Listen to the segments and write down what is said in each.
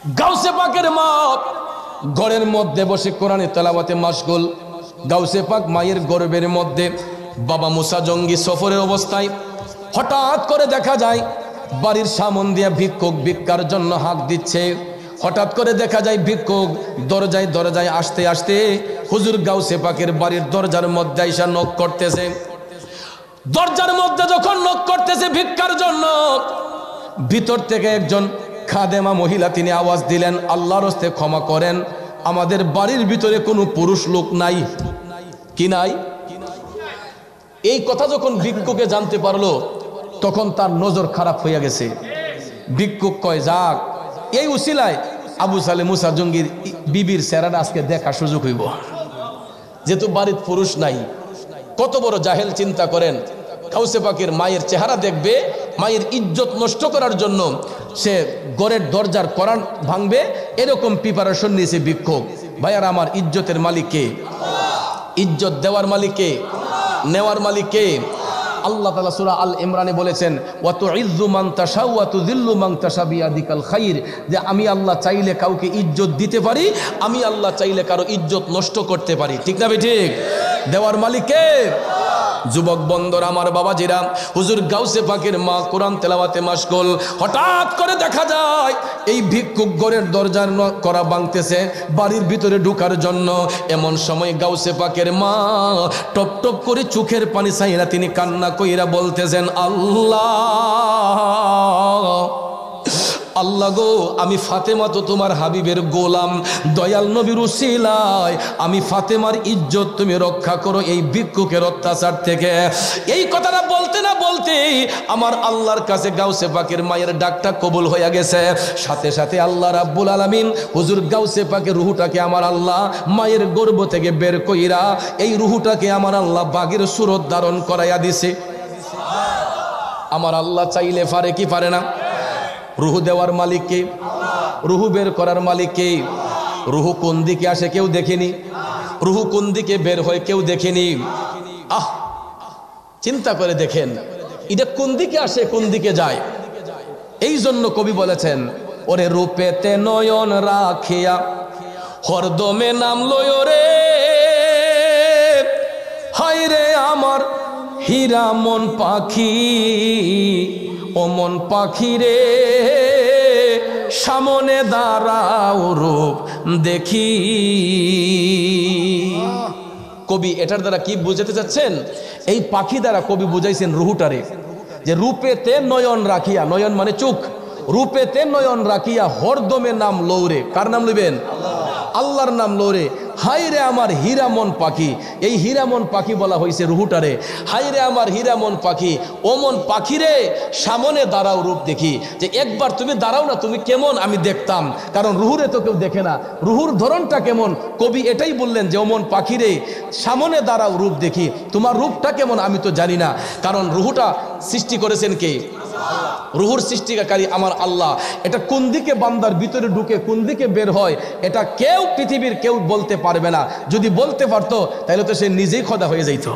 গাউসে পাকের মা ঘরের মধ্যে বসে কোরআনে তেলাওয়াতে মাশগুল। গাউসে পাক মায়ের গর্ভের মধ্যে বাবা মুসা জঙ্গি সফরের অবস্থায় হঠাৎ করে দেখা যায় বাড়ির সামন দিয়া ভিক্ষুক ভিক্ষার জন্য হাঁক দিচ্ছে। হঠাৎ করে দেখা যায় ভিক্ষুক দরজায় দরজায় আসতে আসতে হুজুর গাউসে পাকের বাড়ির দরজার মধ্যে আইসা নক করতেছে। দরজার মধ্যে যখন নক করতেছে ভিক্ষার জন্য, ভিতর থেকে একজন খাদেমা মহিলা তিনি আওয়াজ দিলেন, আল্লাহর হস্তে ক্ষমা করেন, আমাদের বাড়ির ভিতরে কোনো পুরুষ লোক নাই। কি নাই? এই কথা যখন ভিক্ষুকে জানতে পারলো তখন তার নজর খারাপ হইয়া গেছে। ভিক্ষুক কয়, যাক এই উসিলায় আবু সালে মুসা জঙ্গির বিবির চেহারাটা আজকে দেখা সুযোগ হইব, যেহেতু বাড়ির পুরুষ নাই। কত বড় জাহেল চিন্তা করেন, গাউসে পাকের মায়ের চেহারা দেখবে, মায়ের ইজ্জত নষ্ট করার জন্য সে ঘরের দরজার কোরআন ভাঙবে, এরকম প্রিপারেশন নিয়েছে ভিক্ষুক। ভাইয়ার আমার, ইজ্জতের মালিক কে? ইজ্জত দেওয়ার মালিক কে? নেওয়ার মালিক কে? আল্লাহ তাআলা সূরা আল ইমরানে বলেছেন, ওয়া তুইজ্জু মান তাশাউ ওয়া তুযিল্লু মান তাশা বিয়াদিকাল খাইর, যে আমি আল্লাহ চাইলে কাউকে ইজ্জত দিতে পারি, আমি আল্লাহ চাইলে কারো ইজ্জত নষ্ট করতে পারি। ঠিক না ঠিক? দেওয়ার মালিক কে? যুবক বন্দর আমার বাবাজিরা, হুজুর গাউসে পাকের মা কোরআন তেলাওয়াতে মাশগুল। হঠাৎ করে দেখা যায় এই ভিক্ষুক ঘরের দরজার করা ভাঙতেছে বাড়ির ভিতরে ঢোকার জন্য। এমন সময় গাউসে পাকের মা টপ টপ করে চোখের পানি ছাইরা তিনি কান্না কইরা বলতেছেন, আল্লাহ আল্লাহ গো, আমি ফাতেমা তো তোমার হাবিবের গোলাম, দয়াল নবীর উসিলায় আমি ফাতেমার ইজ্জত তুমি রক্ষা করো এই ভিক্ষুকের অত্যাচার থেকে। এই কথাটা বলতে না বলতে আমার আল্লাহর কাছে গাউসে পাকের মায়ের ডাকটা কবুল হয়ে গেছে। সাথে সাথে আল্লাহ রাব্বুল আলামিন হুজুর গাউসে পাকের রুহুটাকে আমার আল্লাহ মায়ের গর্ভ থেকে বের কইরা এই রুহুটাকে আমার আল্লাহ বাগের সুরত ধারণ করাইয়া দিছে। আমার আল্লাহ চাইলে পারে কি পারে না? রুহু দেওয়ার মালিক কে? রুহু বের করার মালিক কে? রুহু কোন দিকে আসে কেউ দেখেনি, রুহু কোন দিকে বের হয় কেউ দেখেনি। চিন্তা করে দেখেন, এটা কোন দিকে আসে কোন দিকে যায়। এই জন্য কবি বলেছেন, ওরে রূপেতে নয়ন রাখিয়া হরদমে নাম লয় রে, হায় রে আমার হীরা মন পাখি, ও মন পাখি রে সামনে দাঁড়াও রূপ দেখি। কবি এটার দ্বারা কি বুঝাতে চাচ্ছেন? এই পাখি দ্বারা কবি বুঝাইছেন রুহুটারে, যে রূপেতে নয়ন রাখিয়া, নয়ন মানে চোখ, রূপেতে নয়ন রাখিয়া হরদমে নাম লৌরে। কার নাম লইবেন? আল্লাহর নাম লৌরে। হাই রে আমার হীরামন পাখি, এই হীরামন পাখি বলা হয়েছে রুহুটারে। হাই রে আমার হীরামন পাখি, ও মন পাখি রে সামনে দাঁড়াও রূপ দেখি। যে একবার তুমি দাঁড়াও না, তুমি কেমন আমি দেখতাম, কারণ রুহুরে তো কেউ দেখে না, রুহুর ধরনটা কেমন। কবি এটাই বললেন যে ও মন পাখি রে সামনে দাঁড়াও রূপ দেখি, তোমার রূপটা কেমন আমি তো জানি না, কারণ রুহুটা সৃষ্টি করেছেন কে? রুহুর সৃষ্টিকারী আমার আল্লাহ। এটা কোন দিকে বান্দার ভিতরে ঢুকে কোন দিকে বের হয় এটা কেউ পৃথিবীর কেউ বলতে পারবে না। যদি বলতে পারতো তাহলে তো সে নিজেই খোদা হয়ে যাইত।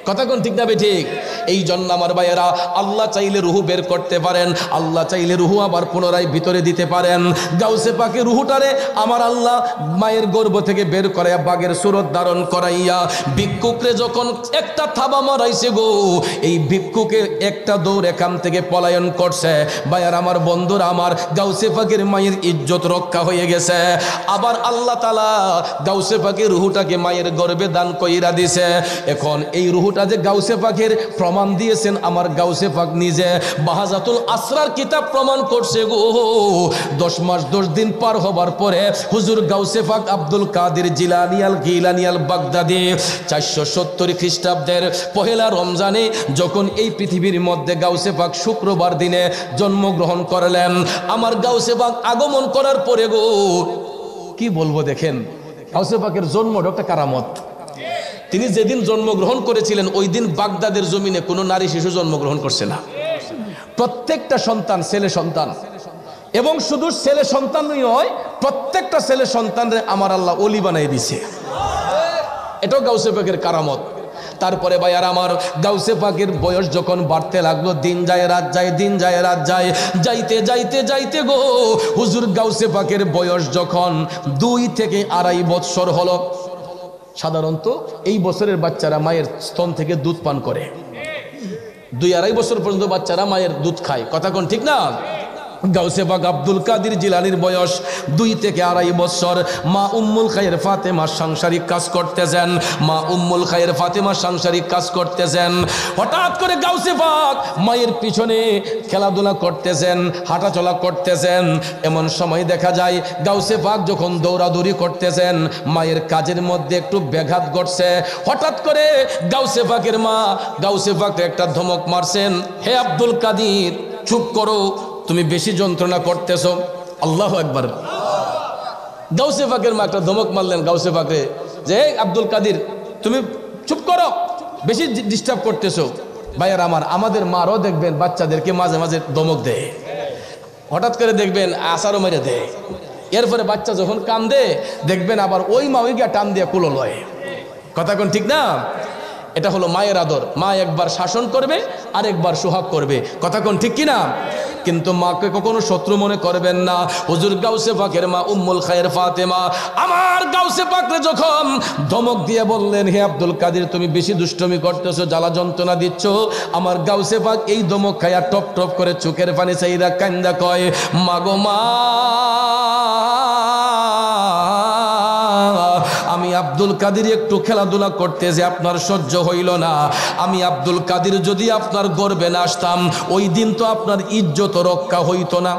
কথা কোন ঠিক না ঠিক? এই জন্য আমার ভাইয়েরা, আল্লাহ চাইলে রুহু বের করতে পারেন, আল্লাহ চাইলে রুহু আবার পুনরায় ভিতরে দিতে পারেন। গাউসে পাকে রুহুটারে আমার আল্লাহ মায়ের গর্ভ থেকে বের করাইয়া বাগের সুরত ধারণ করাইয়া ভিক্ষুকরে যখন একটা থাবা মারাইছে গো, এই ভিক্ষুকে একটা দৌড় এখান থেকে পলায়ন করছে। ভাইয়ার আমার, বন্ধুরা আমার, গাউসে পাকের মায়ের ইজ্জত রক্ষা হয়ে গেছে। আবার আল্লাহ তাআলা গাউসে পাকের রুহুটাকে মায়ের গর্ভে দান কইরা দিছে। এখন এই রুহুটা যে গাউসে পাকের প্রমাণ দিয়েছেন আমার গাউসে পাক নিজে। বাহাজাতুল আসরার কিতাব প্রমাণ করছে গো, 10 মাস 10 দিন পার হবার পরে হুজুর গাউসে পাক আব্দুল কাদের জিলানী আল গিলানী আল বাগদাদি 470 খ্রিস্টাব্দের পহেলা রমজানে যখন এই পৃথিবীর মধ্যে গাউসে পাক শুক্রবার দিনে জন্মগ্রহণ করলেন। আমার গাউসে পাক আগমন করার পরে গো, কি বলবো দেখেন, গাউসে পাকের জন্মটা একটা কারামত। তিনি যেদিন জন্মগ্রহণ করেছিলেন ওই দিন বাগদাদের জমিনে কোনো নারী শিশু জন্মগ্রহণ করছে না। প্রত্যেকটা সন্তান ছেলে সন্তান, এবং শুধু ছেলে সন্তানই নয়, প্রত্যেকটা ছেলে সন্তানরে আমার আল্লাহ ওলি বানাই দিছে। এটাও গাউসে পাকের কারামত। তারপরে ভাইয়ার আমার গাউসে পাকের বয়স যখন বাড়তে লাগলো, দিন যায় রাত যায়, দিন যায় রাত যায়, যাইতে যাইতে যাইতে গো হুজুর গাউসে পাকের বয়স যখন 2 থেকে 2.5 বছর হলো। সাধারণত এই বছরের বাচ্চারা মায়ের স্তন থেকে দুধ পান করে, 2-2.5 বছর পর্যন্ত বাচ্চারা মায়ের দুধ খায়, কথা কোন ঠিক না? গাউসে পাক আব্দুল কাদের জিলানীর বয়স 2 থেকে 2.5 বছর। মা উম্মুল খায়ের ফাতেমা সাংসারিক কাজ করতেছেন, মা উম্মুল খায়ের ফাতেমা সাংসারিক কাজ করতেছেন। হঠাৎ করে গাউসে পাক মায়ের পিছনে খেলাধুলা করতেছেন, হাঁটাচলা করতেছেন। এমন সময় দেখা যায় গাউসে পাক যখন দৌড়াদৌড়ি করতেছেন, মায়ের কাজের মধ্যে একটু ব্যাঘাত ঘটছে। হঠাৎ করে গাউসে পাকের মা গাউসে পাককে একটা ধমক মারছেন, হে আব্দুল কাদের চুপ করো, তুমি বেশি যন্ত্রণা করতেছো। আল্লাহু আকবার। গাউসে পাকের মা একটা ধমক মারলেন গাউসে পাকে, যে আব্দুল কাদের তুমি চুপ করো, বেশি ডিস্টার্ব করতেছো। ভাইয়ার আমার, আমাদের মারও দেখবেন বাচ্চাদেরকে মাঝে মাঝে ধমক দেয়, হঠাৎ করে দেখবেন আসারও মেরে দেয়। এরপরে বাচ্চা যখন কান্দে দেখবেন আবার ওই মা ওই গিয়া টান দিয়ে কুলো লয়, কথা কোন ঠিক না? এটা হলো মায়ের আদর। মা একবার শাসন করবে আর একবার সোহাগ করবে, কথা কোন ঠিক কিনা? কিন্তু মাকে কখনো শত্রু মনে করবেন না। হুজুর গাউসে পাকের মা উম্মুল খায়ের ফাতেমা আমার গাউসে পাকরে যখন ধমক দিয়ে বললেন, হে আব্দুল কাদের তুমি বেশি দুষ্টমি করতেছো, জ্বালা যন্ত্রণা দিচ্ছ, আমার গাউসে পাক এই ধমক খায়া টপ টপ করে চোখের পানি চাইরা কান্দা কয়, মাগো মা, আমি আব্দুল কাদের একটু খেলাধুলা করতে যে আপনার সহ্য হইল না। আমি আব্দুল কাদের যদি আপনার গর্বে না আসতাম, ওই দিন তো আপনার ইজ্জত রক্ষা হইতো না।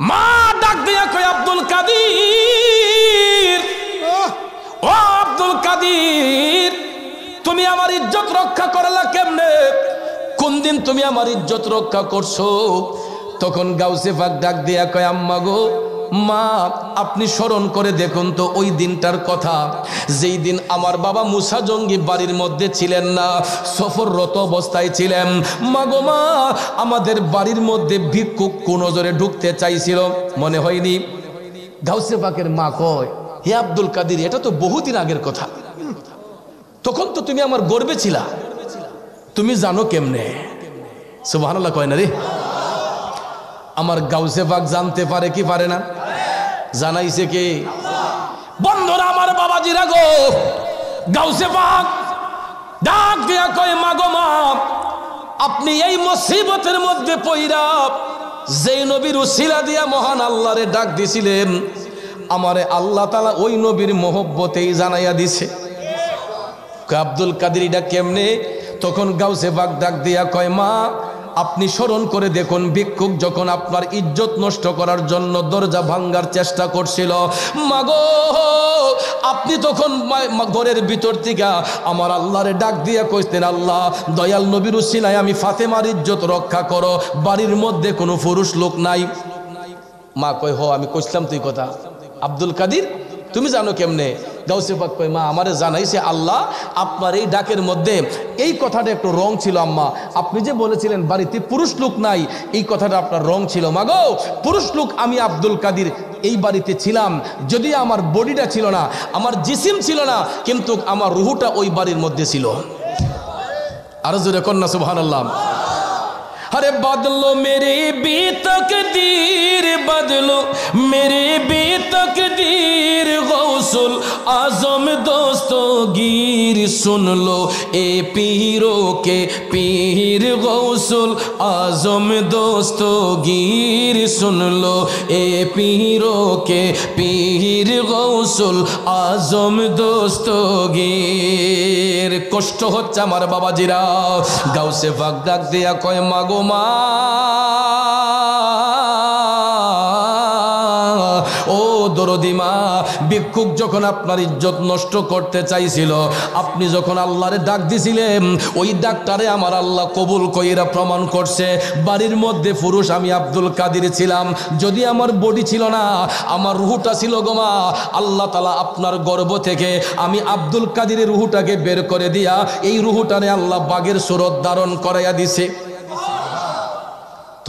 মা ডাক দিয়া কয়, আব্দুল কাদের, ও আব্দুল কাদের, তুমি আমার ইজ্জত রক্ষা করলা কেমনে? কোন দিন তুমি আমার ইজ্জত রক্ষা করছো? তখন গাউসে পাক ডাক দিয়া কয়, আম্মা গো, মা আপনি স্মরণ করে দেখুন তো ওই দিনটার কথা, যেই দিন আমার বাবা মুসা জঙ্গি বাড়ির মধ্যে ছিলেন না, সফররত অবস্থায় ছিলেন। মাগো মা, আমাদের বাড়ির মধ্যে ভিক্ষুক কুনজরে ঢুকতে চাইছিল, মনে হয়নি? গাউসে পাকের মা কয়, হে আব্দুল কাদের, এটা তো বহুদিন আগের কথা, তখন তো তুমি আমার গর্বে ছিলা, তুমি জানো কেমনে? সুবহানাল্লাহ কয় না রে? আমার গাউসে পাক জানতে পারে কি পারে না? জানাইছে কে? বন্ধুরা আমার, বাবাজিরা গো, গাউসে পাক ডাক দিয়া কয়, মাগো মা, আপনি এই মুসিবতের মধ্যে পইরা যেই নবীর উসিলা দিয়া মহান আল্লাহরে ডাক দিছিলেন, আমারে আল্লাহ তাআলা ওই নবীর মহব্বতেই জানাইয়া দিছে। আব্দুল কাদের এটা কেমনে? তখন গাউসে পাক ডাক দিয়া কয়, মা আপনি স্মরণ করে দেখুন, ভিক্ষুক যখন আপনার ইজ্জত নষ্ট করার জন্য দরজা ভাঙ্গার চেষ্টা করছিল, মাগো আপনি তখন ঘরের ভিতর থেকে আমার আল্লাহরে ডাক দিয়ে কইতেন, আল্লাহ দয়াল নবীর উসিলায় আমি ফাতেমার ইজ্জত রক্ষা করো, বাড়ির মধ্যে কোনো পুরুষ লোক নাই। মা কয়, হ আমি কইছিলাম তুই কথা। আব্দুল কাদের তুমি জানো কেমনে? গাউসে পাক কয়, মা আমারে জানাইছে আল্লাহ, আপনার এই ডাকের মধ্যে এই কথাটা একটু রং ছিল আম্মা, আপনি যে বলেছিলেন বাড়িতে পুরুষ লোক নাই, এই কথাটা আপনার রং ছিল। মাগো, পুরুষ লোক আমি আব্দুল কাদের এই বাড়িতে ছিলাম, যদি আমার বডিটা ছিল না, আমার জিসিম ছিল না, কিন্তু আমার রুহুটা ওই বাড়ির মধ্যে ছিল। আরো জোরে কন্যা সুবহানাল্লাহ। अरे बदलो मेरे बेतकदीर, बदलो मेरे बेतकदीर, गौसुल आजम दोस्तों गिर सुन लो ए पीरों के पीर, गौसुल आजम दोस्तों गिर सुन लो ए पीरों के पीर, गौसुल आजम दोस्तों गिर। कष्ट হচ্ছে আমার বাবাজিরা। গাউসে পাক ডাক দিয়া কয়, মাগো মা, ও দরদি মা, ভিক্ষুক যখন আপনার ইজ্জত নষ্ট করতে চাইছিল, আপনি যখন আল্লাহরে ডাক দিছিলেন, ওই ডাকটারে আমার আল্লাহ কবুল কইরা প্রমাণ করছে, বাড়ির মধ্যে পুরুষ আমি আব্দুল কাদের ছিলাম, যদি আমার বডি ছিল না, আমার রুহুটা ছিল গো মা, আল্লাহ তাআলা আপনার গর্ভ থেকে আমি আব্দুল কাদেরের রুহুটাকে বের করে দিয়া এই রুহুটারে আল্লাহ বাঘের সুরত ধারণ করাইয়া দিছে।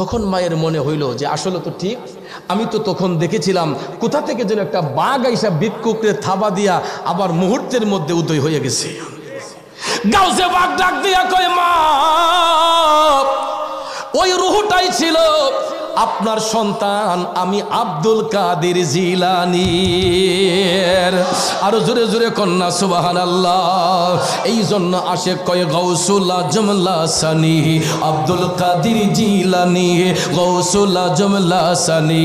তখন মায়ের মনে হইল যে আসলে তো ঠিক, আমি তো তখন দেখেছিলাম কোথা থেকে যেন একটা বাঘ আইসা ভিক্ষুকরে থাবা দিয়া আবার মুহূর্তের মধ্যে উদয় হয়ে গেছে। গাউসে বাঘ ডাক দিয়া কয়, মা ওই রুহটাই ছিল আপনার সন্তান আমি আব্দুল কাদের জিলানীর। আরো জোরে জোরে কন্যা সুবহানাল্লাহ। এই জন্য আশেক কয় গাউসুল আজম লাসানি আব্দুল কাদের জিলানী, গাউসুল আজম লাসানি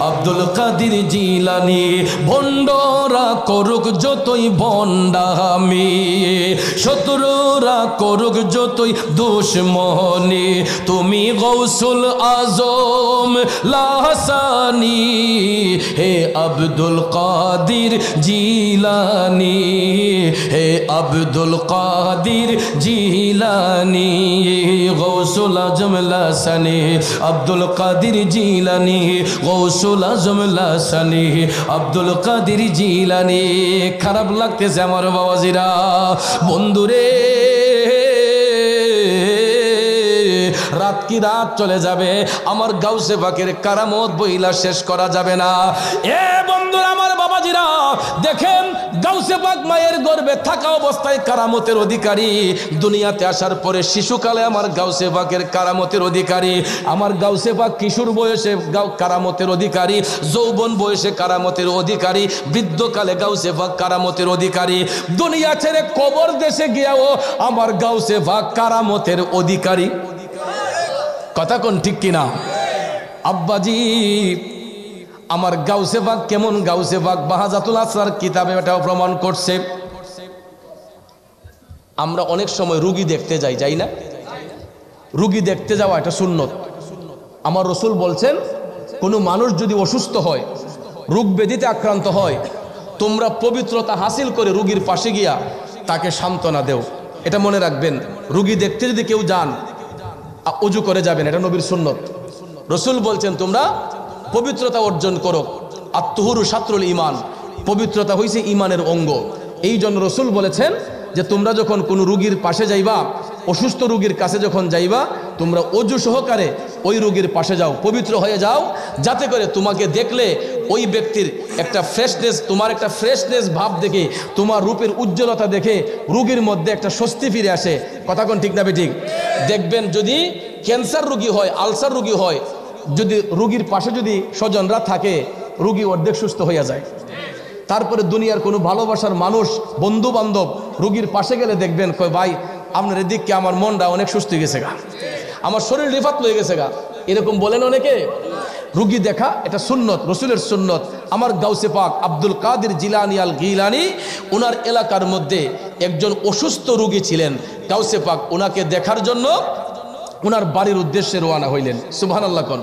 আব্দুল কাদের জিলানী। ভণ্ডরা করুক যতই ভণ্ডামি, শত্রুরা করুক যতই দুশমনি, তুমি গাউসুল আজম লাসানি হে আব্দুল কাদের জিলানী, হে আব্দুল কাদের জিলানী। গাউসুল আজম লাসানি আব্দুল কাদের জিলানী, গাউসুল আজম লাসানি আব্দুল কাদের জিলানী। খারাপ লাগতেছে আমার বাবাজিরা, বন্ধুরে রাত কি রাত চলে যাবে, আমার গাউসে পাকের কারামত বইলা শেষ করা যাবে না। এ বন্ধুরা আমার বাবাজিরা দেখেন, গাউসে পাক মায়ের গর্ভে থাকা অবস্থায় কারামতের অধিকারী, দুনিয়াতে আসার পরে শিশুকালে আমার গাউসে পাকের কারামতের অধিকারী। আমার গাউসে পাক কিশোর বয়সে কারামতের অধিকারী, যৌবন বয়সে কারামতের অধিকারী, বৃদ্ধকালে গাউসে পাক কারামতের অধিকারী। দুনিয়া ছেড়ে কবর দেশে গিয়াও আমার গাউসে পাক কারামতের অধিকারী। কথা কোন ঠিক কিনা? আব্বাজি আমার গাউসে পাক কেমন গাউসে পাক বাহাজাতুল আসরার কিতাবে এটাও প্রমাণ করছে। আমরা অনেক সময় রুগী দেখতে যাই না? রুগী দেখতে যাওয়া এটা সুন্নত। আমার রসুল বলছেন কোনো মানুষ যদি অসুস্থ হয়, রোগ ব্যাধিতে আক্রান্ত হয়, তোমরা পবিত্রতা হাসিল করে রুগীর পাশে গিয়া তাকে সান্ত্বনা দেও। এটা মনে রাখবেন, রুগী দেখতে যদি কেউ যান অজু করে যাবেন, এটা নবীর সুন্নত। রসুল বলছেন তোমরা পবিত্রতা অর্জন করো, আত্মহুরু শাত্রুল ইমান, পবিত্রতা হইছে ইমানের অঙ্গ। এই জন্য রসুল বলেছেন যে তোমরা যখন কোনো রুগীর পাশে যাইবা, অসুস্থ রুগীর কাছে যখন যাইবা, তোমরা অজু সহকারে ওই রুগীর পাশে যাও, পবিত্র হয়ে যাও, যাতে করে তোমাকে দেখলে ওই ব্যক্তির একটা ফ্রেশনেস, তোমার একটা ফ্রেশনেস ভাব দেখে, তোমার রূপের উজ্জ্বলতা দেখে রুগীর মধ্যে একটা স্বস্তি ফিরে আসে। কথা কোন ঠিক না বেঠিক? দেখবেন যদি ক্যান্সার রুগী হয়, আলসার রুগী হয়, যদি রুগীর পাশে যদি স্বজনরা থাকে, রুগী অর্ধেক সুস্থ হয়ে যায়। তারপরে দুনিয়ার কোনো ভালোবাসার মানুষ, বন্ধু বান্ধব রুগীর পাশে গেলে দেখবেন কয় ভাই আপনার এদিককে আমার মনটা অনেক সুস্থ হয়ে গেছে গা, আমার শরীর রিফাত হয়ে গেছে গা, এরকম বলেন অনেকে। রুগী দেখা এটা সুন্নত, রসুলের সুন্নত। আমার গাউসে পাক আব্দুল কাদের জিলানী আল গিলানী, ওনার এলাকার মধ্যে একজন অসুস্থ রুগী ছিলেন। গাউসে পাক ওনাকে দেখার জন্য ওনার বাড়ির উদ্দেশ্যে রওনা হইলেন। সুবহানাল্লাহ কোন।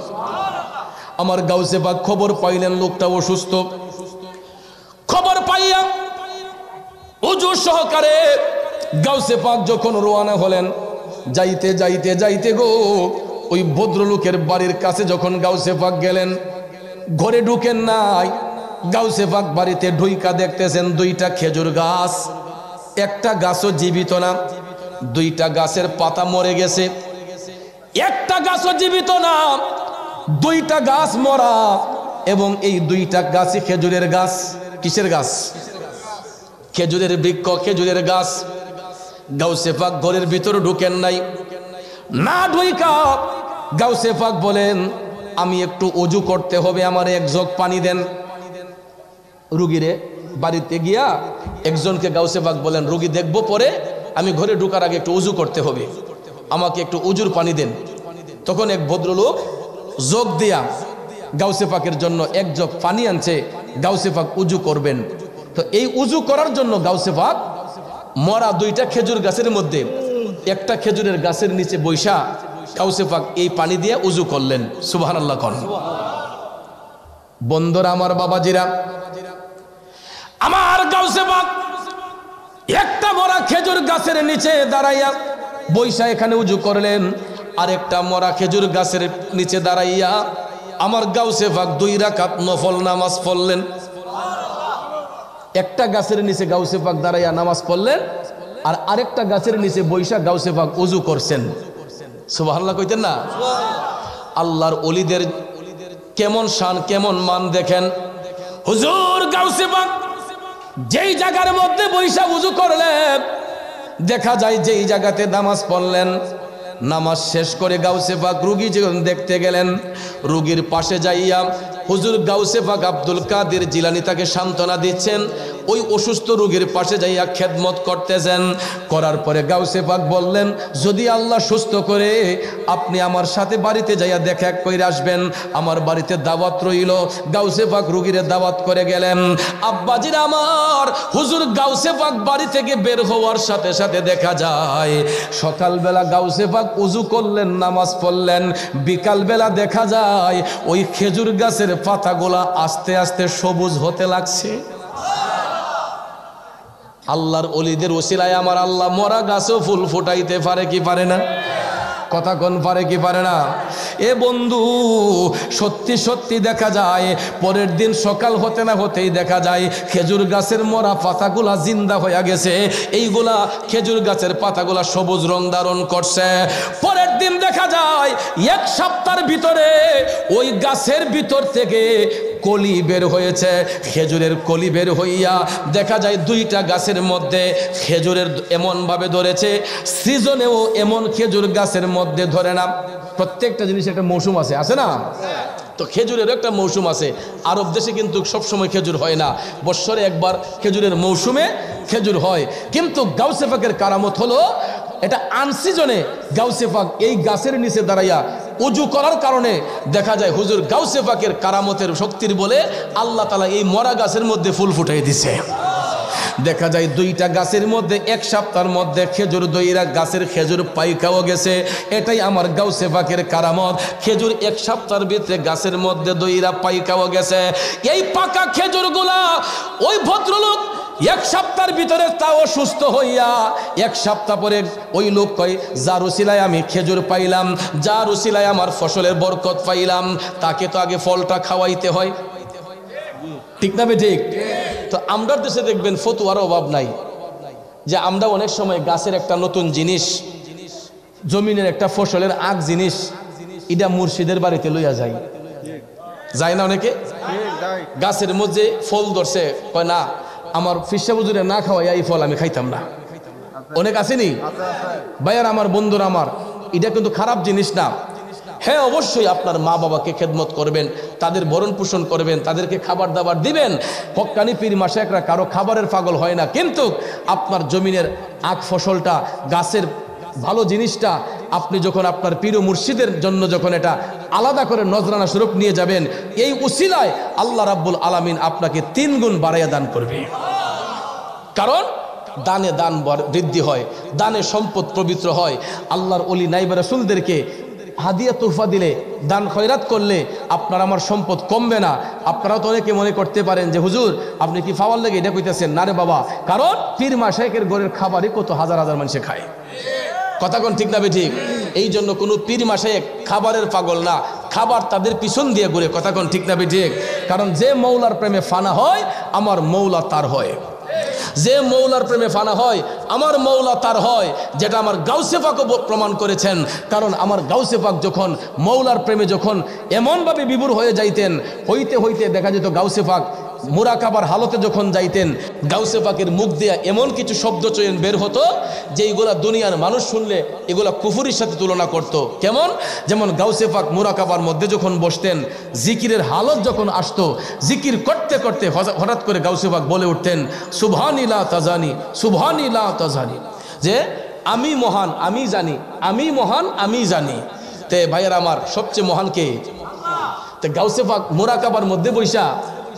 আমার গাউসে পাক খবর পাইলেন লোকটা অসুস্থ। খবর পাইয়া ওযু সহকারে গাউসে পাক যখন রওনা হলেন, যাইতে যাইতে যাইতে গো ওই ভদ্রলোকের বাড়ির কাছে যখন গাউসে পাক গেলেন, ঘরে ঢুকেন নাই। গাউসে পাক বাড়িতে ঢুইকা দেখতেছেন দুইটা খেজুর গাছ, একটা গাছও জীবিত না, দুইটা গাছের পাতা মরে গেছে। একটা গাছও জীবিত না, দুইটা গাছ মরা, এবং এই দুইটা গাছই খেজুরের গাছ। কিসের গাছ? খেজুরের বৃক্ষ, খেজুরের গাছ। গাউসে পাক ঘরের ভিতরে ঢুকেন নাই। না ঢুইকা গাউসে পাক বলেন আমি একটু ওযু করতে হবে, আমার এক জগ পানি দেন। রুগীরে বাড়িতে গিয়া একজনকে গাউসে পাক বলেন রুগী দেখবো পরে, আমি ঘরে ঢুকার আগে একটু ওযু করতে হবে, আমাকে একটু ওযুর পানি দেন। তখন এক ভদ্রলোক জগ দিয়া গাউসে পাকের জন্য এক জগ পানি আনছে, গাউসে পাক ওযু করবেন। তো এই ওযু করার জন্য গাউসে পাক মরা দুইটা খেজুর গাছের মধ্যে একটা খেজুরের গাছের নিচে বৈশা গাউসে পাক এই পানি দিয়ে ওযু করলেন। সুবহানাল্লাহ কোন। বন্ধুরা আমার বাবাজিরা, আমার গাউসে পাক একটা মরা খেজুর গাছের নিচে দাঁড়াইয়া বৈশা এখানে ওযু করলেন, আর একটা মরা খেজুর গাছের নিচে দাঁড়াইয়া আমার গাউসে পাক 2 রাকাত নফল নামাজ পড়লেন। একটা গাছের নিচে গাউসে পাক দাঁড়াইয়া নামাজ পড়লেন, আর আরেকটা গাছের নিচে বৈশা গাউসে পাক ওযু করছেন। সুবহানাল্লাহ কইতেন না? আল্লাহর ওলিদের কেমন শান কেমন মান দেখেন। হুজুর গাউসে পাক যেই জায়গার মধ্যে বৈশা উযু করলেন, দেখা যায় যেই জায়গাতে নামাজ পড়লেন, নামাজ শেষ করে গাউসে পাক রুগী যখন দেখতে গেলেন, রুগীর পাশে যাইয়া হুজুর গাউসে পাক আব্দুল কাদের জিলানী তাকে সান্ত্বনা দিচ্ছেন, ওই অসুস্থ রোগীর পাশে যাইয়া খেদমত করতেছেন। করার পরে গাউসে পাক বললেন, যদি আল্লাহ সুস্থ করে আপনি আমার সাথে বাড়িতে যাইয়া দেখা করে আসবেন, আমার বাড়িতে দাওয়াত রইল। গাউসে পাক রোগীর দাওয়াত করে গেলেন। আব্বাজির আমার, হুজুর গাউসে পাক বাড়ি থেকে বের হওয়ার সাথে সাথে দেখা যায় সকালবেলা গাউসে পাক উজু করলেন, নামাজ পড়লেন, বিকালবেলা দেখা যায় ওই খেজুর গাছের পাতাগুলা আস্তে আস্তে সবুজ হতে লাগছে। আল্লাহর ওলিদের ওসিলায় আমার আল্লাহ মরা গাছও ফুল ফুটাইতে পারে কি পারে না? কথা কোন পারে কি পারে না? এ বন্ধু, সত্যি সত্যি দেখা যায় পরের দিন সকাল হতে না হতেই দেখা যায় খেজুর গাছের মরা পাতাগুলা জিন্দা হয়ে গেছে। এইগুলা খেজুর গাছের পাতাগুলা সবুজ রং ধারণ করছে। পরের দিন দেখা যায় এক সপ্তাহের ভিতরে ওই গাছের ভিতর থেকে কলি বের হয়েছে। খেজুরের কলি বের হইয়া দেখা যায় দুইটা গাছের মধ্যে খেজুরের এমনভাবে ধরেছে, সিজনেও এমন খেজুর গাছের মধ্যে ধরে না। প্রত্যেকটা জিনিসের একটা মৌসুম আছে, আছে না? তো খেজুরের একটা মৌসুম আছে। আরব দেশে কিন্তু সবসময় খেজুর হয় না, বৎসরে একবার খেজুরের মৌসুমে খেজুর হয়। কিন্তু গাউসে পাকের কারামত হলো এটা আনসিজনে গাউসে পাক এই গাছের নিচে দাঁড়াইয়া উজু করার কারণে দেখা যায় হুজুর গাউসে পাকের কারামতের শক্তির বলে আল্লাহ তাআলা এই মরা গাছের মধ্যে ফুল ফুটাই দিছে। দেখা যায় দুইটা গাছের মধ্যে এক সপ্তাহের মধ্যে খেজুর দইরা গাছের খেজুর পাইকাও গেছে। এটাই আমার গাউসে পাকের কারামত। খেজুর এক সপ্তাহের ভিতরে গাছের মধ্যে দইরা পাইকাও গেছে। এই পাকা খেজুরগুলা ওই ভদ্রলোক এক সপ্তাহের ভিতরে তাও সুস্থ হইয়া এক সপ্তাহ পরে ওই লোক কয়, যার উসিলায় আমি খেজুর পাইলাম, যার উসিলায় আমার ফসলের বরকত পাইলাম, তাকে তো আগে ফলটা খাওয়াইতে হয়, ঠিক না? ঠিক। তো আমরা দেশে দেখবেন ফতুয়ার অভাব নাই, যে আমরা অনেক সময় গাছের একটা নতুন জিনিস, জমিনের একটা ফসলের আগ জিনিস, এটা মুর্শিদের বাড়িতে লইয়া যাই, যায় না? অনেকে গাছের মধ্যে ফল ধরছে, কয় না আমার ফিসা বুজুরে না খাওয়াই এই ফল আমি খাইতাম না। অনেক আসেনি ভাইয়ার আমার, বন্ধুরা আমার, এটা কিন্তু খারাপ জিনিস না। হ্যাঁ, অবশ্যই আপনার মা বাবাকে খেদমত করবেন, তাদের ভরণ পোষণ করবেন, তাদেরকে খাবার দাবার দিবেন। হক্কানি পীর মাশায়েখরা কারো খাবারের পাগল হয় না, কিন্তু আপনার জমিনের আখ ফসলটা, গাছের ভালো জিনিসটা আপনি যখন আপনার পীর ও মুর্শিদের জন্য যখন এটা আলাদা করে নজরানা স্বরূপ নিয়ে যাবেন, এই উসিলায় আল্লাহ রাব্বুল আলামিন আপনাকে 3 গুণ বাড়াইয়া দান করবে। কারণ দানে দান বৃদ্ধি হয়, দানে সম্পদ পবিত্র হয়। আল্লাহর ওলি নাইবা রাসূলদেরকে হাদিয়া তোহফা দিলে, দান খয়রাত করলে আপনার আমার সম্পদ কমবে না। আপনারা তো অনেকে মনে করতে পারেন যে হুজুর আপনি কি ফাওয়ার লেগে এটা কইতেছেন? না রে বাবা, কারণ পীর মাশায়েখের ঘরের খাবারই কত হাজার হাজার মানুষে খায়, কথা কোন ঠিক না ঠিক? এই জন্য কোনো পীর মাশায়েখ খাবারের পাগল না, খাবার তাদের পিছন দিয়ে ঘুরে, কথা কোন ঠিক না ঠিক? কারণ যে মৌলার প্রেমে ফানা হয় আমার মৌলা তার হয়, যে মৌলার প্রেমে ফানা হয় আমার মৌলা তার হয়, যেটা আমার গাউসে পাকও প্রমাণ করেছেন। কারণ আমার গাউসে পাক যখন মৌলার প্রেমে যখন এমনভাবে বিভোর হয়ে যাইতেন, হইতে হইতে দেখা যেত গাউসে পাক মুরাকাবার হালতে যখন যাইতেন, গাউসে পাকের মুখ দিয়া এমন কিছু শব্দ চয়ন বের হতো যে এইগুলা দুনিয়ার মানুষ শুনলে এগুলা কুফুরির সাথে তুলনা করত। কেমন? যেমন গাউসে পাক মুরাকাবার মধ্যে যখন বসতেন, জিকিরের হালত যখন আসতো, জিকির করতে করতে হঠাৎ করে গাউসে পাক বলে উঠতেন, সুবহানি লা তাজানি, সুবহানি লা তাজানি, যে আমি মহান আমি জানি, আমি মহান আমি জানি। তে ভাইয়ের আমার, সবচেয়ে মহান কে? তে গাউসে পাক মুরাকাবার মধ্যে বৈশা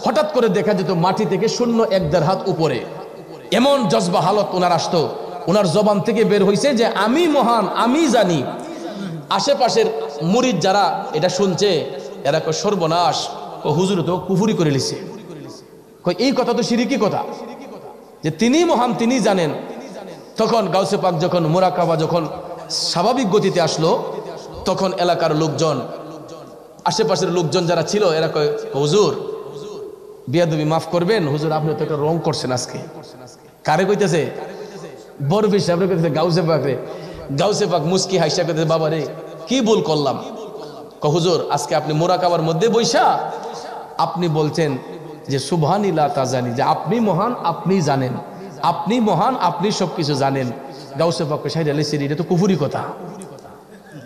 হঠাৎ করে দেখা যেত মাটি থেকে 0.1-1.5 হাত উপরে, এমন জজবা হালত ওনার আসতো, ওনার জবান থেকে বের হইছে যে আমি মহান আমি জানি। আশেপাশের মুরিদ যারা এটা শুনছে এরা কয় সর্বনাশ, ও হুজুর তো কুফুরি করে লিছে। কই এই কথা তো শিরকি কথা, যে তিনি মহান তিনি জানেন। তখন গাউসে পাক যখন মুরাকাবা যখন স্বাভাবিক গতিতে আসলো, তখন এলাকার লোকজন, আশেপাশের লোকজন যারা ছিল এরা কয়, হুজুর বিয়াদবি মাফ করবেন, হুজুর আপনি তো একটা রং করছেন আজকে। কারে কইতেছে? বরফি সাহেব কইতেছে গাউসে পাক রে। গাউসে পাক মুস্কি হাইসা কইতেছে, বাবা রে কি ভুল করলাম, হুজুর আজকে আপনি মুরাকাবার মধ্যে বৈশা আপনি বলছেন যে সুবহানিল্লাহ তাজানি, যে আপনি মহান, আপনি জানেন, আপনি মহান, আপনি সবকিছু জানেন। গাউসে পাক সাইড আলাইছে, এটা তো কুফরি কথা।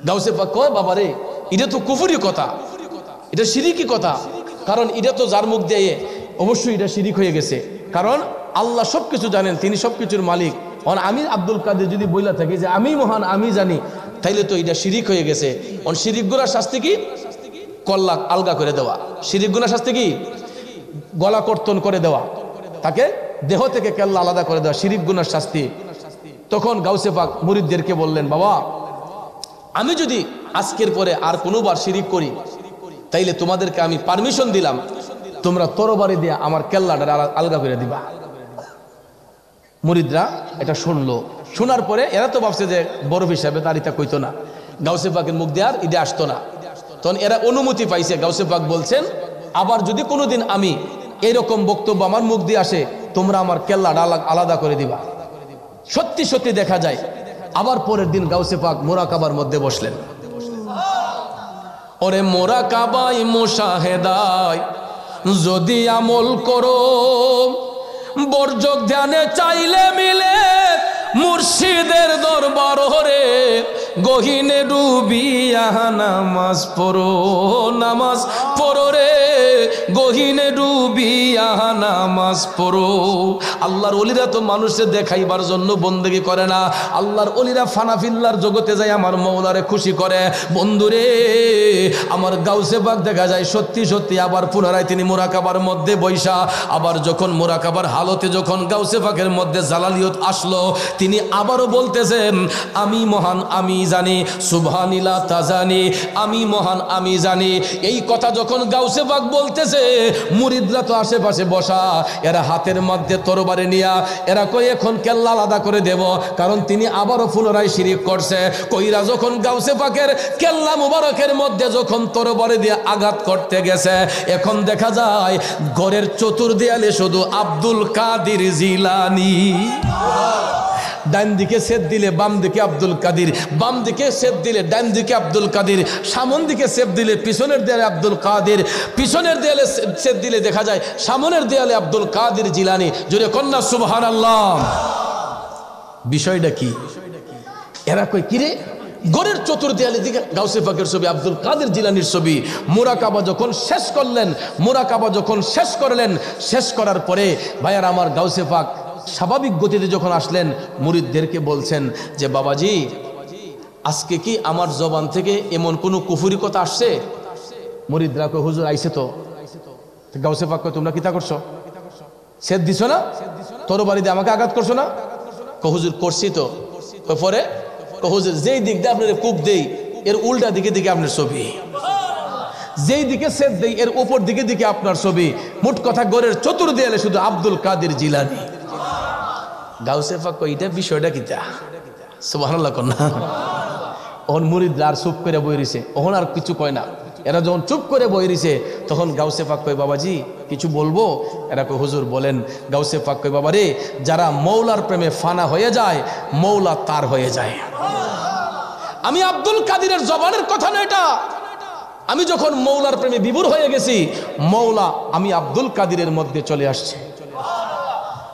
গাউসে পাক কয় বাবা রে, এটা তো কুফরি কথা, এটা শিরিকি কথা। কারণ এটা তো যার মুখ দিয়ে অবশ্যই এটা শিরিক হয়ে গেছে। কারণ আল্লাহ সবকিছু জানেন, তিনি সবকিছুর মালিক। আমি আব্দুল কাদের যদি বইলা থাকি যে আমি মহান, আমি জানি, তাইলে তো এটা শিরিক হয়ে গেছে। শিরিক গুনার শাস্তি কি? কল্লা আলগা করে দেওয়া। শিরিক গুনার শাস্তি কি? গলা কর্তন করে দেওয়া, তাকে দেহ থেকে কেল্লা আলাদা করে দেওয়া শিরিক গুনার শাস্তি। তখন গাউসে পাক মুরিদদেরকে বললেন, বাবা আমি যদি আজকের পরে আর কোনোবার শিরিক করি তাইলে তোমাদেরকে আমি পারমিশন দিলাম, তোমরা তরবারি দিয়ে আমার কেল্লাটা আলগা করে দিবা। মুরিদরা এটা শুনলো, শোনার পরে এরা তো ভাবছে যে বরফ হিসাবে তার এটা কইতো না, গাউসে পাকের মুখ দিয়ে আর এটা আসতো না। তখন এরা অনুমতি পাইছে। গাউসে পাক বলছেন, আবার যদি কোনোদিন আমি এইরকম বক্তব্য আমার মুখ দিয়ে আসে, তোমরা আমার কেল্লাটা আলাদা করে দিবা। সত্যি সত্যি দেখা যায় আবার পরের দিন গাউসে পাক মুরাকাবার মধ্যে বসলেন। ওরে মুরাকাবাই মুশাহেদায় যদি আমল করো, বর্জক ধ্যানে চাইলে মিলে মুর্শিদের দরবার রে, গহিনে ডুবিয়া নামাজ পড়ো, নামাজ পড়ো রে, গহিনে ডুবিয়া নামাজ পড়ো। আল্লাহর ওলিরা তো মানুষের দেখাইবার জন্য বন্দেগি করে না, আল্লাহর ওলিরা ফানাফিল্লার জগতে যায় আমার মওলারে খুশি করে। বন্ধুরে আমার গাউসে পাক দেখা যায় সত্যি সত্যি আবার পুনরায় তিনি মুরাকাবার মধ্যে বৈশা, আবার যখন মুরাকাবার হালতে যখন গাউসে পাকের মধ্যে জালালিয়ত আসলো, তিনি আবারও বলতেছেন আমি মহান, আমি জানি, সুবহানিল্লাহ তাজানি, আমি মহান, আমি জানি। এই কথা যখন গাউসে পাক বলতেছে, মুরিদরা তো আশেপাশে বসা, এরা হাতের মধ্যে তরবারি নিয়া এরা কই এখন কেল্লা আলাদা করে দেব, কারণ তিনি আবারও পুনরায় শিরিক করছে। কইরা যখন গাউসে পাকের কেল্লা মুবারকের মধ্যে যখন তরবারি দিয়ে আঘাত করতে গেছে, এখন দেখা যায় ঘরের চতুর্দিয়ালে শুধু আব্দুল কাদের জিলানী। ডান দিকে সেদ দিলে বাম দিকে আব্দুল কাদের, বাম দিকে সেদ দিলে ডান দিকে আব্দুল কাদের, সামন দিকে সেদ দিলে পিছনের দেয়ালে আব্দুল কাদের, পিছনের দেয়ালে সেদ দিলে দেখা যায় সামনের দেয়ালে আব্দুল কাদের জিলানী। জোরে কন্যা সুবহানাল্লাহ। বিষয়টা কি? এরা কই কিরে ঘরের চতুর্দিয়ালের দিকে গাউসে পাকের ছবি, আব্দুল কাদের জিলানীর ছবি। মুরাকাবা যখন শেষ করলেন, মুরাকাবা যখন শেষ করলেন, শেষ করার পরে ভাইয়ার আমার গাউসে পাক স্বাভাবিক গতিতে যখন আসলেন, মুরিদদেরকে বলছেন যে বাবাজি আজকে কি আমার জবান থেকে এমন কোনো কুফরি কথা আসছে? মুরিদরা কয় হুজুর আইছে তো। গাউসে পাক কয় তোমরা কি তা করছো? সেদ দিছো না? তরবারি দিয়ে আমাকে আঘাত করছো না? কয় হুজুর করছি তো। পরে কয় হুজুর যেই দিক দিয়ে আপনার কূপ দেই এর উল্টা দিকে দিকে আপনার ছবি, যেই দিকে সেদ দেই এর উপর দিকে দিকে আপনার ছবি। মোট কথা ঘরের চতুর্দিয়ালে শুধু আব্দুল কাদের জিলানী। গাউসে পাক কই এটা বিষয়টা কিতা? সুবহানাল্লাহ কন্যা। ওহন মুরিদরা আর চুপ করে বই রইছে, ওহন আর কিছু কয় না। এরা যখন চুপ করে বই রইছে তখন গাউসে পাক কয় বাবাজি কিছু বলবো? এরা কয় হুজুর বলেন। গাউসে পাক কয় বাবা রে, যারা মৌলার প্রেমে ফানা হয়ে যায় মৌলা তার হয়ে যায়। আমি আব্দুল কাদেরের জবানের কথা না এটা, আমি যখন মৌলার প্রেমে বিভোর হয়ে গেছি, মৌলা আমি আব্দুল কাদেরের মধ্যে চলে আসছে।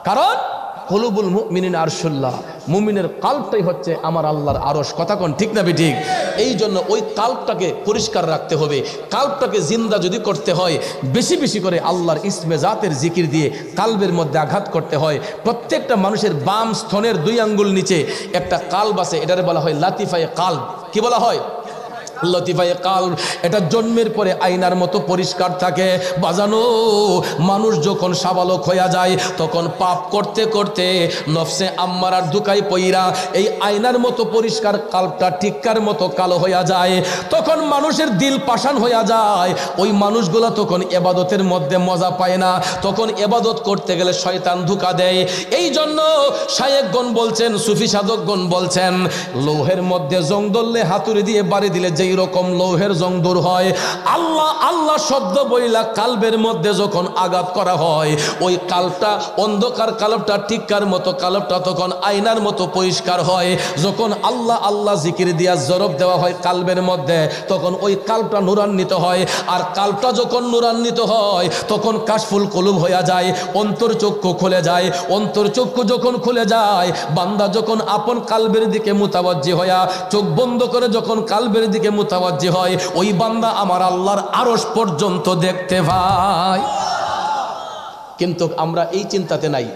কারণ কুলুবুল মুমিনিন আরশুল্লাহ, মুমিনের কাল্পটাই হচ্ছে আমার আল্লাহর আরশ। কথা কোন ঠিক না বেঠিক? এই জন্য ওই কাল্পটাকে পরিষ্কার রাখতে হবে। কাল্পটাকে জিন্দা যদি করতে হয় বেশি বেশি করে আল্লাহর ইসমে জাতের জিকির দিয়ে কালবের মধ্যে আঘাত করতে হয়। প্রত্যেকটা মানুষের বাম স্তনের 2 আঙ্গুল নিচে একটা কাল্ব আছে, এটারে বলা হয় লাতিফায়ে কাল্ব। কি বলা হয়? লতিফায়ে কালব। এটা জন্মের পরে আয়নার মতো পরিষ্কার থাকে। বাজানো মানুষ যখন সাবালক হইয়া যায় তখন পাপ করতে করতে নফসে আম্মারার দুকাই পইরা এই আয়নার মতো পরিষ্কার কালবটা টিক্কার মতো কালো হইয়া যায়। তখন মানুষের দিল পাষাণ হইয়া যায়। ওই মানুষগুলো তখন ইবাদতের মধ্যে মজা পায় না। তখন ইবাদত করতে গেলে শয়তান ধোঁকা দেয়। এই জন্য শায়েখগণ বলছেন, সুফি সাধকগণ বলছেন, লৌহের মধ্যে জং ধরলে হাতুড়ি দিয়ে বাড়ি দিলে যেই যেই রকম লৌহের জং দূর হয়, আল্লাহ আল্লাহ শব্দ বইলা কালবের মধ্যে যখন আঘাত করা হয়, ওই কালবটা অন্ধকার কালবটা টিক্কার মতো কালবটা তখন আয়নার মতো পরিষ্কার হয়। যখন আল্লাহ আল্লাহ জিকির দিয়া জরব দেওয়া হয় কালবের মধ্যে, তখন ওই কালবটা নূরান্বিত হয়। আর কালবটা যখন নূরান্বিত হয় তখন কাশফুল কলুব হয়ে যায়, অন্তর্চক্ষু খুলে যায়। অন্তর্চক্ষু যখন খুলে যায়, বান্দা যখন আপন কালবের দিকে মুতাওয়াজ্জি হয়া চোখ বন্ধ করে যখন কালবের দিকে মুতাওয়াজ্জি হয়, ওই বান্দা আমার আল্লাহর আরশ পর্যন্ত দেখতে পায়। কিন্তু আমরা এই চিন্তাতে নাই।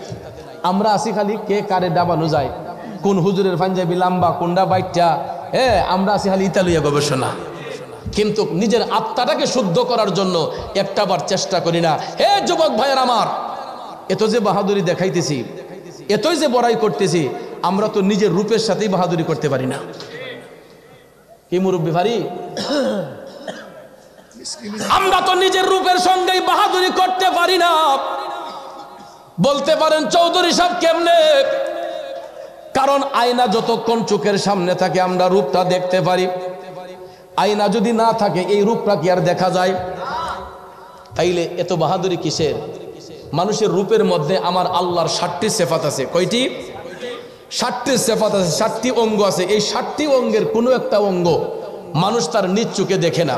আমরা আসি খালি কে কারে ডাবানো যায়, কোন হুজুরের পাঞ্জাবি লাম্বা, কোনটা বাইটটা। আমরা আসি খালি ইতালিয়া গবেষণা, কিন্তু নিজের আত্মাটাকে শুদ্ধ করার জন্য একটাবার চেষ্টা করি না। হে যুবক ভাইয়ের আমার, এত যে বাহাদুরি দেখাইতেছি, এতই যে বড়াই করতেছি, আমরা তো নিজের রূপের সাথেই বাহাদুরি করতে পারি না। কি মুরব্বি ভারি, আমরা তো নিজের রূপের সঙ্গেই বাহাদুরি করতে পারি না। বলতে পারেন চৌধুরী সাহেব কেমনে? কারণ আয়না যতক্ষণ চোখের সামনে থাকে আমরা রূপটা দেখতে পারি। আয়না যদি না থাকে এই রূপটা কি আর দেখা যায়? তাইলে এত বাহাদুরি কিসের? মানুষের রূপের মধ্যে আমার আল্লাহর 7টি সিফাত আছে। কয়টি? 7টি সিফাত আছে, 7টি অঙ্গ আছে। এই 7টি অঙ্গের কোনো একটা অঙ্গ মানুষ তার নিজ চোখে দেখে না।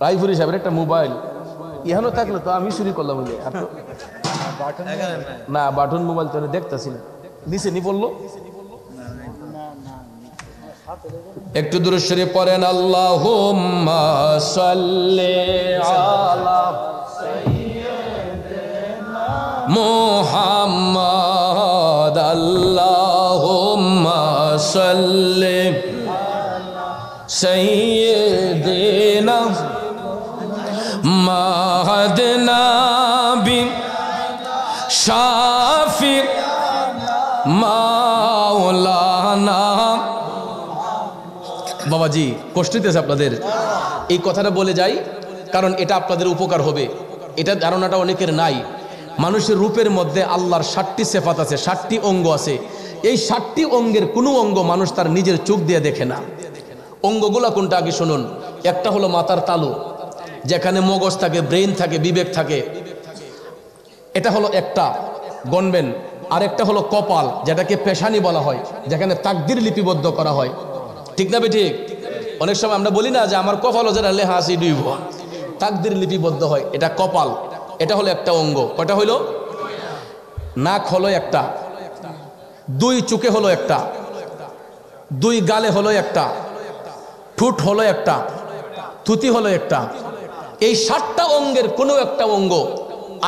রাইফুরি সাহেবের একটা মোবাইল ইহানো থাকলে তো আমি চুরি করলাম। না, বাটন মোবাইল তো দেখতেছি না, নিচে নি পড়লো। একটু দূর শরীফ পড়েন, আল্লাহুম্মা সাল্লি আলা সাইয়্যিদিনা মুহাম্মাদ, আল্লাহুম্মা সাল্লি আলা সাইয়্যিদিনা মাহাদিনা বি শাফি মাওলানা। বাবাজি কষ্ট দিতেছে আপনাদের, এই কথাটা বলে যাই কারণ এটা আপনাদের উপকার হবে। এটা ধারণাটা অনেকের নাই। মানুষের রূপের মধ্যে আল্লাহর 7টি সিফাত আছে, 7টি অঙ্গ আছে। এই 7টি অঙ্গের কোনো অঙ্গ মানুষ তার নিজের চোখ দিয়ে দেখে না। অঙ্গগুলা কোনটা আগে শুনুন। একটা হলো মাথার তালু, যেখানে মগজ থাকে, ব্রেইন থাকে, বিবেক থাকে, এটা হলো একটা, গণবেন। আর একটা হলো কপাল, যেটাকে পেশানি বলা হয়, যেখানে তাকদির লিপিবদ্ধ করা হয়। ঠিক না ঠিক? অনেক সময় আমরা বলি না যে আমার কপালও যেটা লেখা আছে ডুইব, তাকদির লিপিবদ্ধ হয়, এটা কপাল। এটা হলো একটা অঙ্গ। কয়টা হইল? নাক হলো একটা, 2 চোখে হলো একটা, 2 গালে হলো একটা, ঠোঁট হলো একটা, থুতি হলো একটা। এই 7টা অঙ্গের কোনো একটা অঙ্গ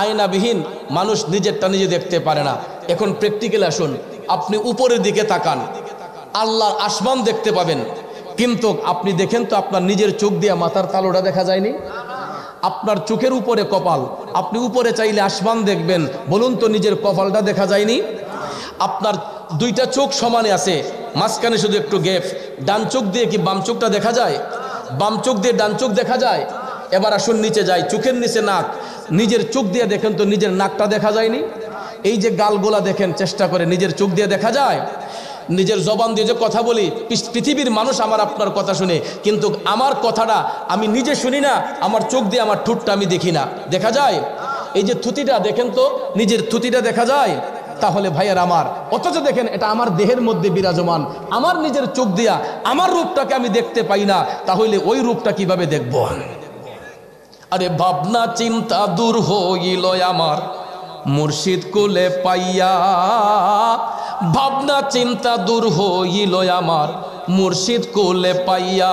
আয়নাবিহীন মানুষ নিজেরটা নিজে দেখতে পারে না। এখন প্র্যাকটিক্যাল আসুন, আপনি উপরের দিকে তাকান, আল্লাহর আসমান দেখতে পাবেন, কিন্তু আপনি দেখেন তো আপনার নিজের চোখ দিয়ে মাথার তালুটা দেখা যায়নি? আপনার চোখের উপরে কপাল, আপনি উপরে চাইলে আসমান দেখবেন, বলুন তো নিজের কপালটা দেখা যায়নি? আপনার 2টা চোখ সমানে আছে, মাঝখানে শুধু একটু গ্যাপ। ডান চোখ দিয়ে কি বাম চোখটা দেখা যায়? বাম চোখ দিয়ে ডান চোখ দেখা যায়? এবার আসুন নিচে যাই, চোখের নিচে নাক, নিজের চোখ দিয়ে দেখেন তো নিজের নাকটা দেখা যায়নি? এই যে গালগোলা দেখেন, চেষ্টা করে নিজের চোখ দিয়ে দেখা যায়? নিজের জবান দিয়ে যে কথা বলি, পৃথিবীর মানুষ আমার আপনার কথা শুনে, কিন্তু আমার কথাটা আমি নিজে শুনি না, আমার চোখ দিয়ে আমার ঠোঁটটা আমি দেখি না, দেখা যায়? এই যে থুতিটা দেখেন তো, নিজের থুতিটা দেখা যায়? তাহলে ভাইয়ার আমার, অথচ দেখেন এটা আমার দেহের মধ্যে বিরাজমান, আমার নিজের চোখ দিয়া আমার রূপটাকে আমি দেখতে পাই না, তাহলে ওই রূপটা কিভাবে দেখব? আরে ভাবনা চিন্তা দূর হইল আমার মুর্শিদ কোলে পাইয়া, ভাবনা চিন্তা দূর হইল আমার মুর্শিদ কোলে পাইয়া।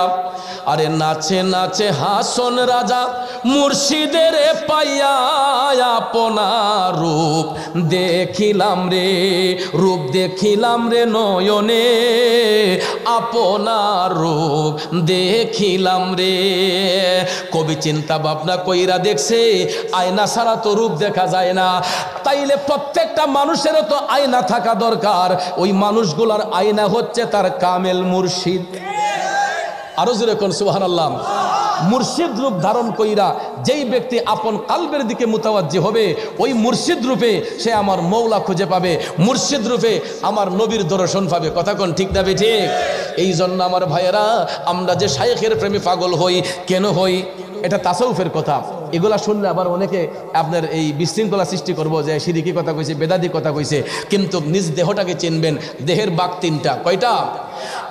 আরে নাচে নাচে হাসন রাজা মুর্শিদের পাইয়া, আপনার রূপ দেখিলাম রে, রূপ দেখিলাম রে নয়নে, আপনার রূপ দেখিলাম রে। কবি চিন্তা ভাবনা কইরা দেখছে, আয়না ছাড়া তো রূপ দেখা যায় না, তাইলে প্রত্যেকটা মানুষেরও তো আয়না থাকা দরকার। ওই মানুষগুলার আয়না হচ্ছে তার কামেল মুর্শিদ। আরো জোরে কোন সুবহানাল্লাহ। মুর্শিদ রূপ ধারণ কইরা যেই ব্যক্তি আপন কালবের দিকে মুতাওয়াজ্জি হবে, ওই মুর্শিদ রূপে সে আমার মৌলা খুঁজে পাবে, মুর্শিদ রূপে আমার নবীর দর্শন পাবে। কথা কোন ঠিক না বেঠিক? এই জন্য আমার ভাইয়েরা, আমরা যে শাইখের প্রেমে পাগল হই, কেন হই? এটা তাসাউফের কথা। এগুলা শুনলে আবার অনেকে আপনার এই বিশৃঙ্খলা সৃষ্টি করবো যে শিরিকি কথা কইছে, বেদাতি কথা কইছে। কিন্তু নিজ দেহটাকে চিনবেন। দেহের বাঘ তিনটা। কয়টা?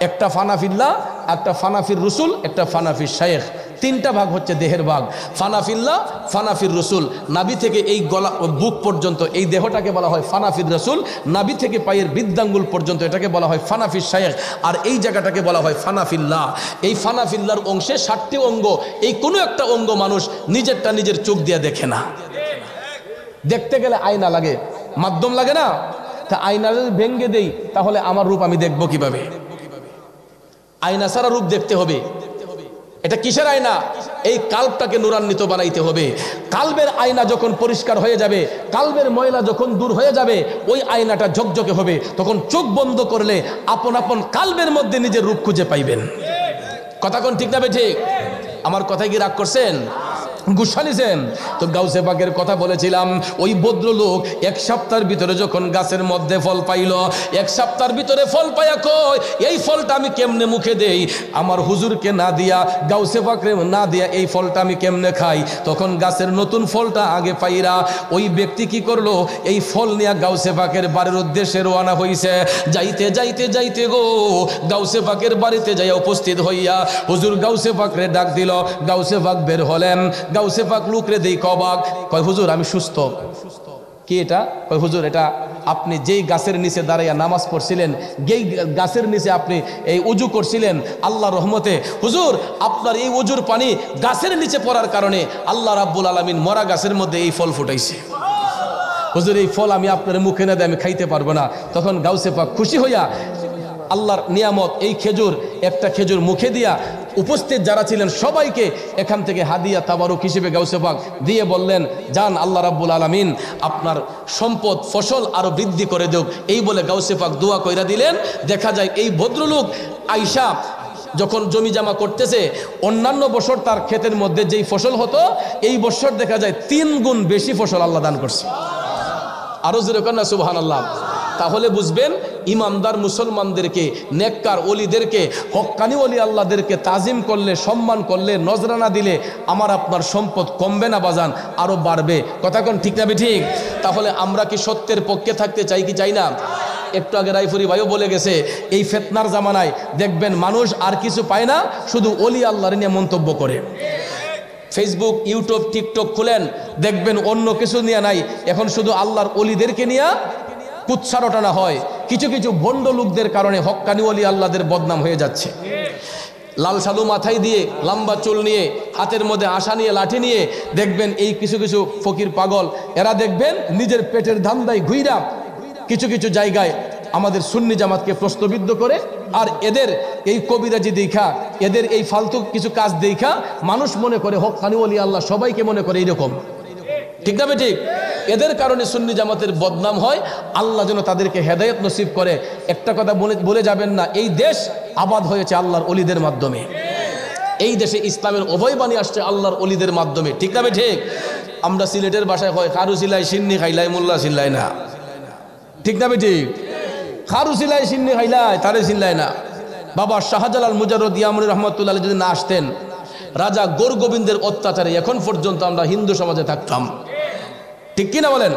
একটা ফানাফিল্লাহ, একটা ফানাফির রসুল, একটা ফানাফির শাইখ। তিনটা ভাগ হচ্ছে দেহের ভাগ। ফানাফিল্লাহ, ফানাফির রসুল। নাভি থেকে এই গলা বুক পর্যন্ত এই দেহটাকে বলা হয় ফানাফির রসুল। নাভি থেকে পায়ের বৃদ্ধাঙ্গুল পর্যন্ত এটাকে বলা হয় ফানাফির শাইখ। আর এই জায়গাটাকে বলা হয় ফানাফিল্লাহ। এই ফানাফিল্লাহর অংশে 60টি অঙ্গ। এই কোনো একটা অঙ্গ মানুষ নিজেরটা নিজের চোখ দিয়ে দেখে না। দেখতে গেলে আয়না লাগে, মাধ্যম লাগে না? তা আয়না যদি ভেঙ্গে দেই তাহলে আমার রূপ আমি দেখবো কিভাবে? আয়না ছাড়া রূপ দেখতে হবে। এটা কিসের আয়না? এই কাল্বটাকে নূরান্বিত বানাইতে হবে। কাল্বের আয়না যখন পরিষ্কার হয়ে যাবে, কাল্বের ময়লা যখন দূর হয়ে যাবে, ওই আয়নাটা ঝকঝকে হবে। তখন চোখ বন্ধ করলে আপন আপন কাল্বের মধ্যে নিজের রূপ খুঁজে পাইবেন। কথা কোন ঠিক না বেঠিক? আমার কথায় কি রাগ করছেন? গুসা নিছেন? তো গাউসে পাকের কথা বলেছিলাম। ওই ভদ্রলোক 1 সপ্তাহের ভিতরে যখন গাছের মধ্যে ফল পাইল, 1 সপ্তাহের ভিতরে ফল পাইয়া কই এই ফলটা আমি কেমনে মুখে দেই? আমার হুজুরকে না দিয়া, গাউসে পাকরে না দিয়া এই ফলটা আমি কেমনে খাই? তখন গাছের নতুন ফলটা আগে পাইরা ওই ব্যক্তি কি করলো? এই ফল নিয়ে গাউসে পাকের বাড়ির উদ্দেশ্যে রওনা হইছে। যাইতে যাইতে যাইতে গো গাউসে পাকের বাড়িতে যাইয়া উপস্থিত হইয়া হুজুর গাউসে পাকরে ডাক দিল। গাউসে পাক বের হলেন। গাউসে পাক লুকরে দেই কবাক, কয় হুজুর আমি সুস্থ। কি এটা? কয় হুজুর এটা আপনি যেই গাছের নিচে দাঁড়াইয়া নামাজ পড়ছিলেন, যেই গাছের নিচে আপনি এই উজু করছিলেন, আল্লাহ রহমতে হুজুর আপনার এই উজুর পানি গাছের নিচে পড়ার কারণে আল্লাহ রাব্বুল আলামিন মরা গাছের মধ্যে এই ফল ফুটাইছে। হুজুর এই ফল আমি আপনার মুখে না দিয়ে আমি খাইতে পারবো না। তখন গাউসে পাক খুশি হইয়া আল্লাহর নিয়ামত এই খেজুর, একটা খেজুর মুখে দিয়া উপস্থিত যারা ছিলেন সবাইকে এখান থেকে হাদিয়া তাবারুক হিসেবে গাউসে পাক দিয়ে বললেন, যান আল্লাহ রাব্বুল আলামিন আপনার সম্পদ ফসল আরো বৃদ্ধি করে দেব। এই বলে গাউসে পাক দোয়া কইরা দিলেন। দেখা যায় এই ভদ্রলোক আয়েশা যখন জমি জমা করতেছে, অন্যান্য বছর তার ক্ষেতের মধ্যে যেই ফসল হতো, এই বছর দেখা যায় 3 গুণ বেশি ফসল আল্লাহ দান করছে। আরো যেরকম না সুবহানাল্লাহ। তাহলে বুঝবেন ইমানদার মুসলমানদেরকে, নেককার ওলিদেরকে, হক্কানি ওলি আল্লাহদেরকে তাজিম করলে, সম্মান করলে, নজরানা দিলে আমার আপনার সম্পদ কমবে না বাজান, আরো বাড়বে। কথা কোন ঠিক না ঠিক? তাহলে আমরা কি সত্যের পক্ষে থাকতে চাই কি চাই না? একটু আগে রাইফুরি ভাইও বলে গেছে, এই ফিতনার জামানায় দেখবেন মানুষ আর কিছু পায় না, শুধু ওলি আল্লাহর নিয়ে মন্তব্য করে। ফেসবুক, ইউটিউব, টিকটক খুলেন, দেখবেন অন্য কিছু নিয়ে নাই, এখন শুধু আল্লাহর ওলিদেরকে নিয়ে কুৎসা রটানো হয়। কিছু কিছু ভণ্ড লোকদের কারণে হক্কানি ওলি আল্লাহদের বদনাম হয়ে যাচ্ছে। লাল শালু মাথায় দিয়ে, লম্বা চুল নিয়ে, হাতের মধ্যে আশা নিয়ে, লাঠি নিয়ে, দেখবেন এই কিছু কিছু ফকির পাগল, এরা দেখবেন নিজের পেটের ধান্দায় ঘুইরা কিছু কিছু জায়গায় আমাদের সুন্নি জামাতকে প্রশ্নবিদ্ধ করে। আর এদের এই কবিরাজি দেখা, এদের এই ফালতু কিছু কাজ দেখা মানুষ মনে করে হক্কানি ওলি আল্লাহ সবাইকে মনে করে এইরকম। ঠিক না ঠিক? এদের কারণে সুন্নি জামাতের বদনাম হয়। আল্লাহ যেন তাদেরকে হেদায়েত নসিব করে। একটা কথা বলে যাবেন না, এই দেশ আবাদ হয়েছে আল্লাহর ওলিদের মাধ্যমে। এই দেশে ইসলামের অভয়বাণী আসছে আল্লাহর ওলিদের মাধ্যমে। ঠিক না ঠিক? আমরা সিলেটের ভাষায় হয় খারু সিলাই সিন্নি খাইলাই মোল্লা সিল্লাই না। ঠিক না ঠিক? খারু সিলাই সিন্নি খাইলাই তারে সিল্লাই না। বাবা শাহজালাল মুজাররদ ইয়ামুনি রহমাতুল্লাহ যদি না আসতেন, রাজা গোর গোবিন্দের অত্যাচারে এখন পর্যন্ত আমরা হিন্দু সমাজে থাকতাম। ঠিক কিনা বলেন?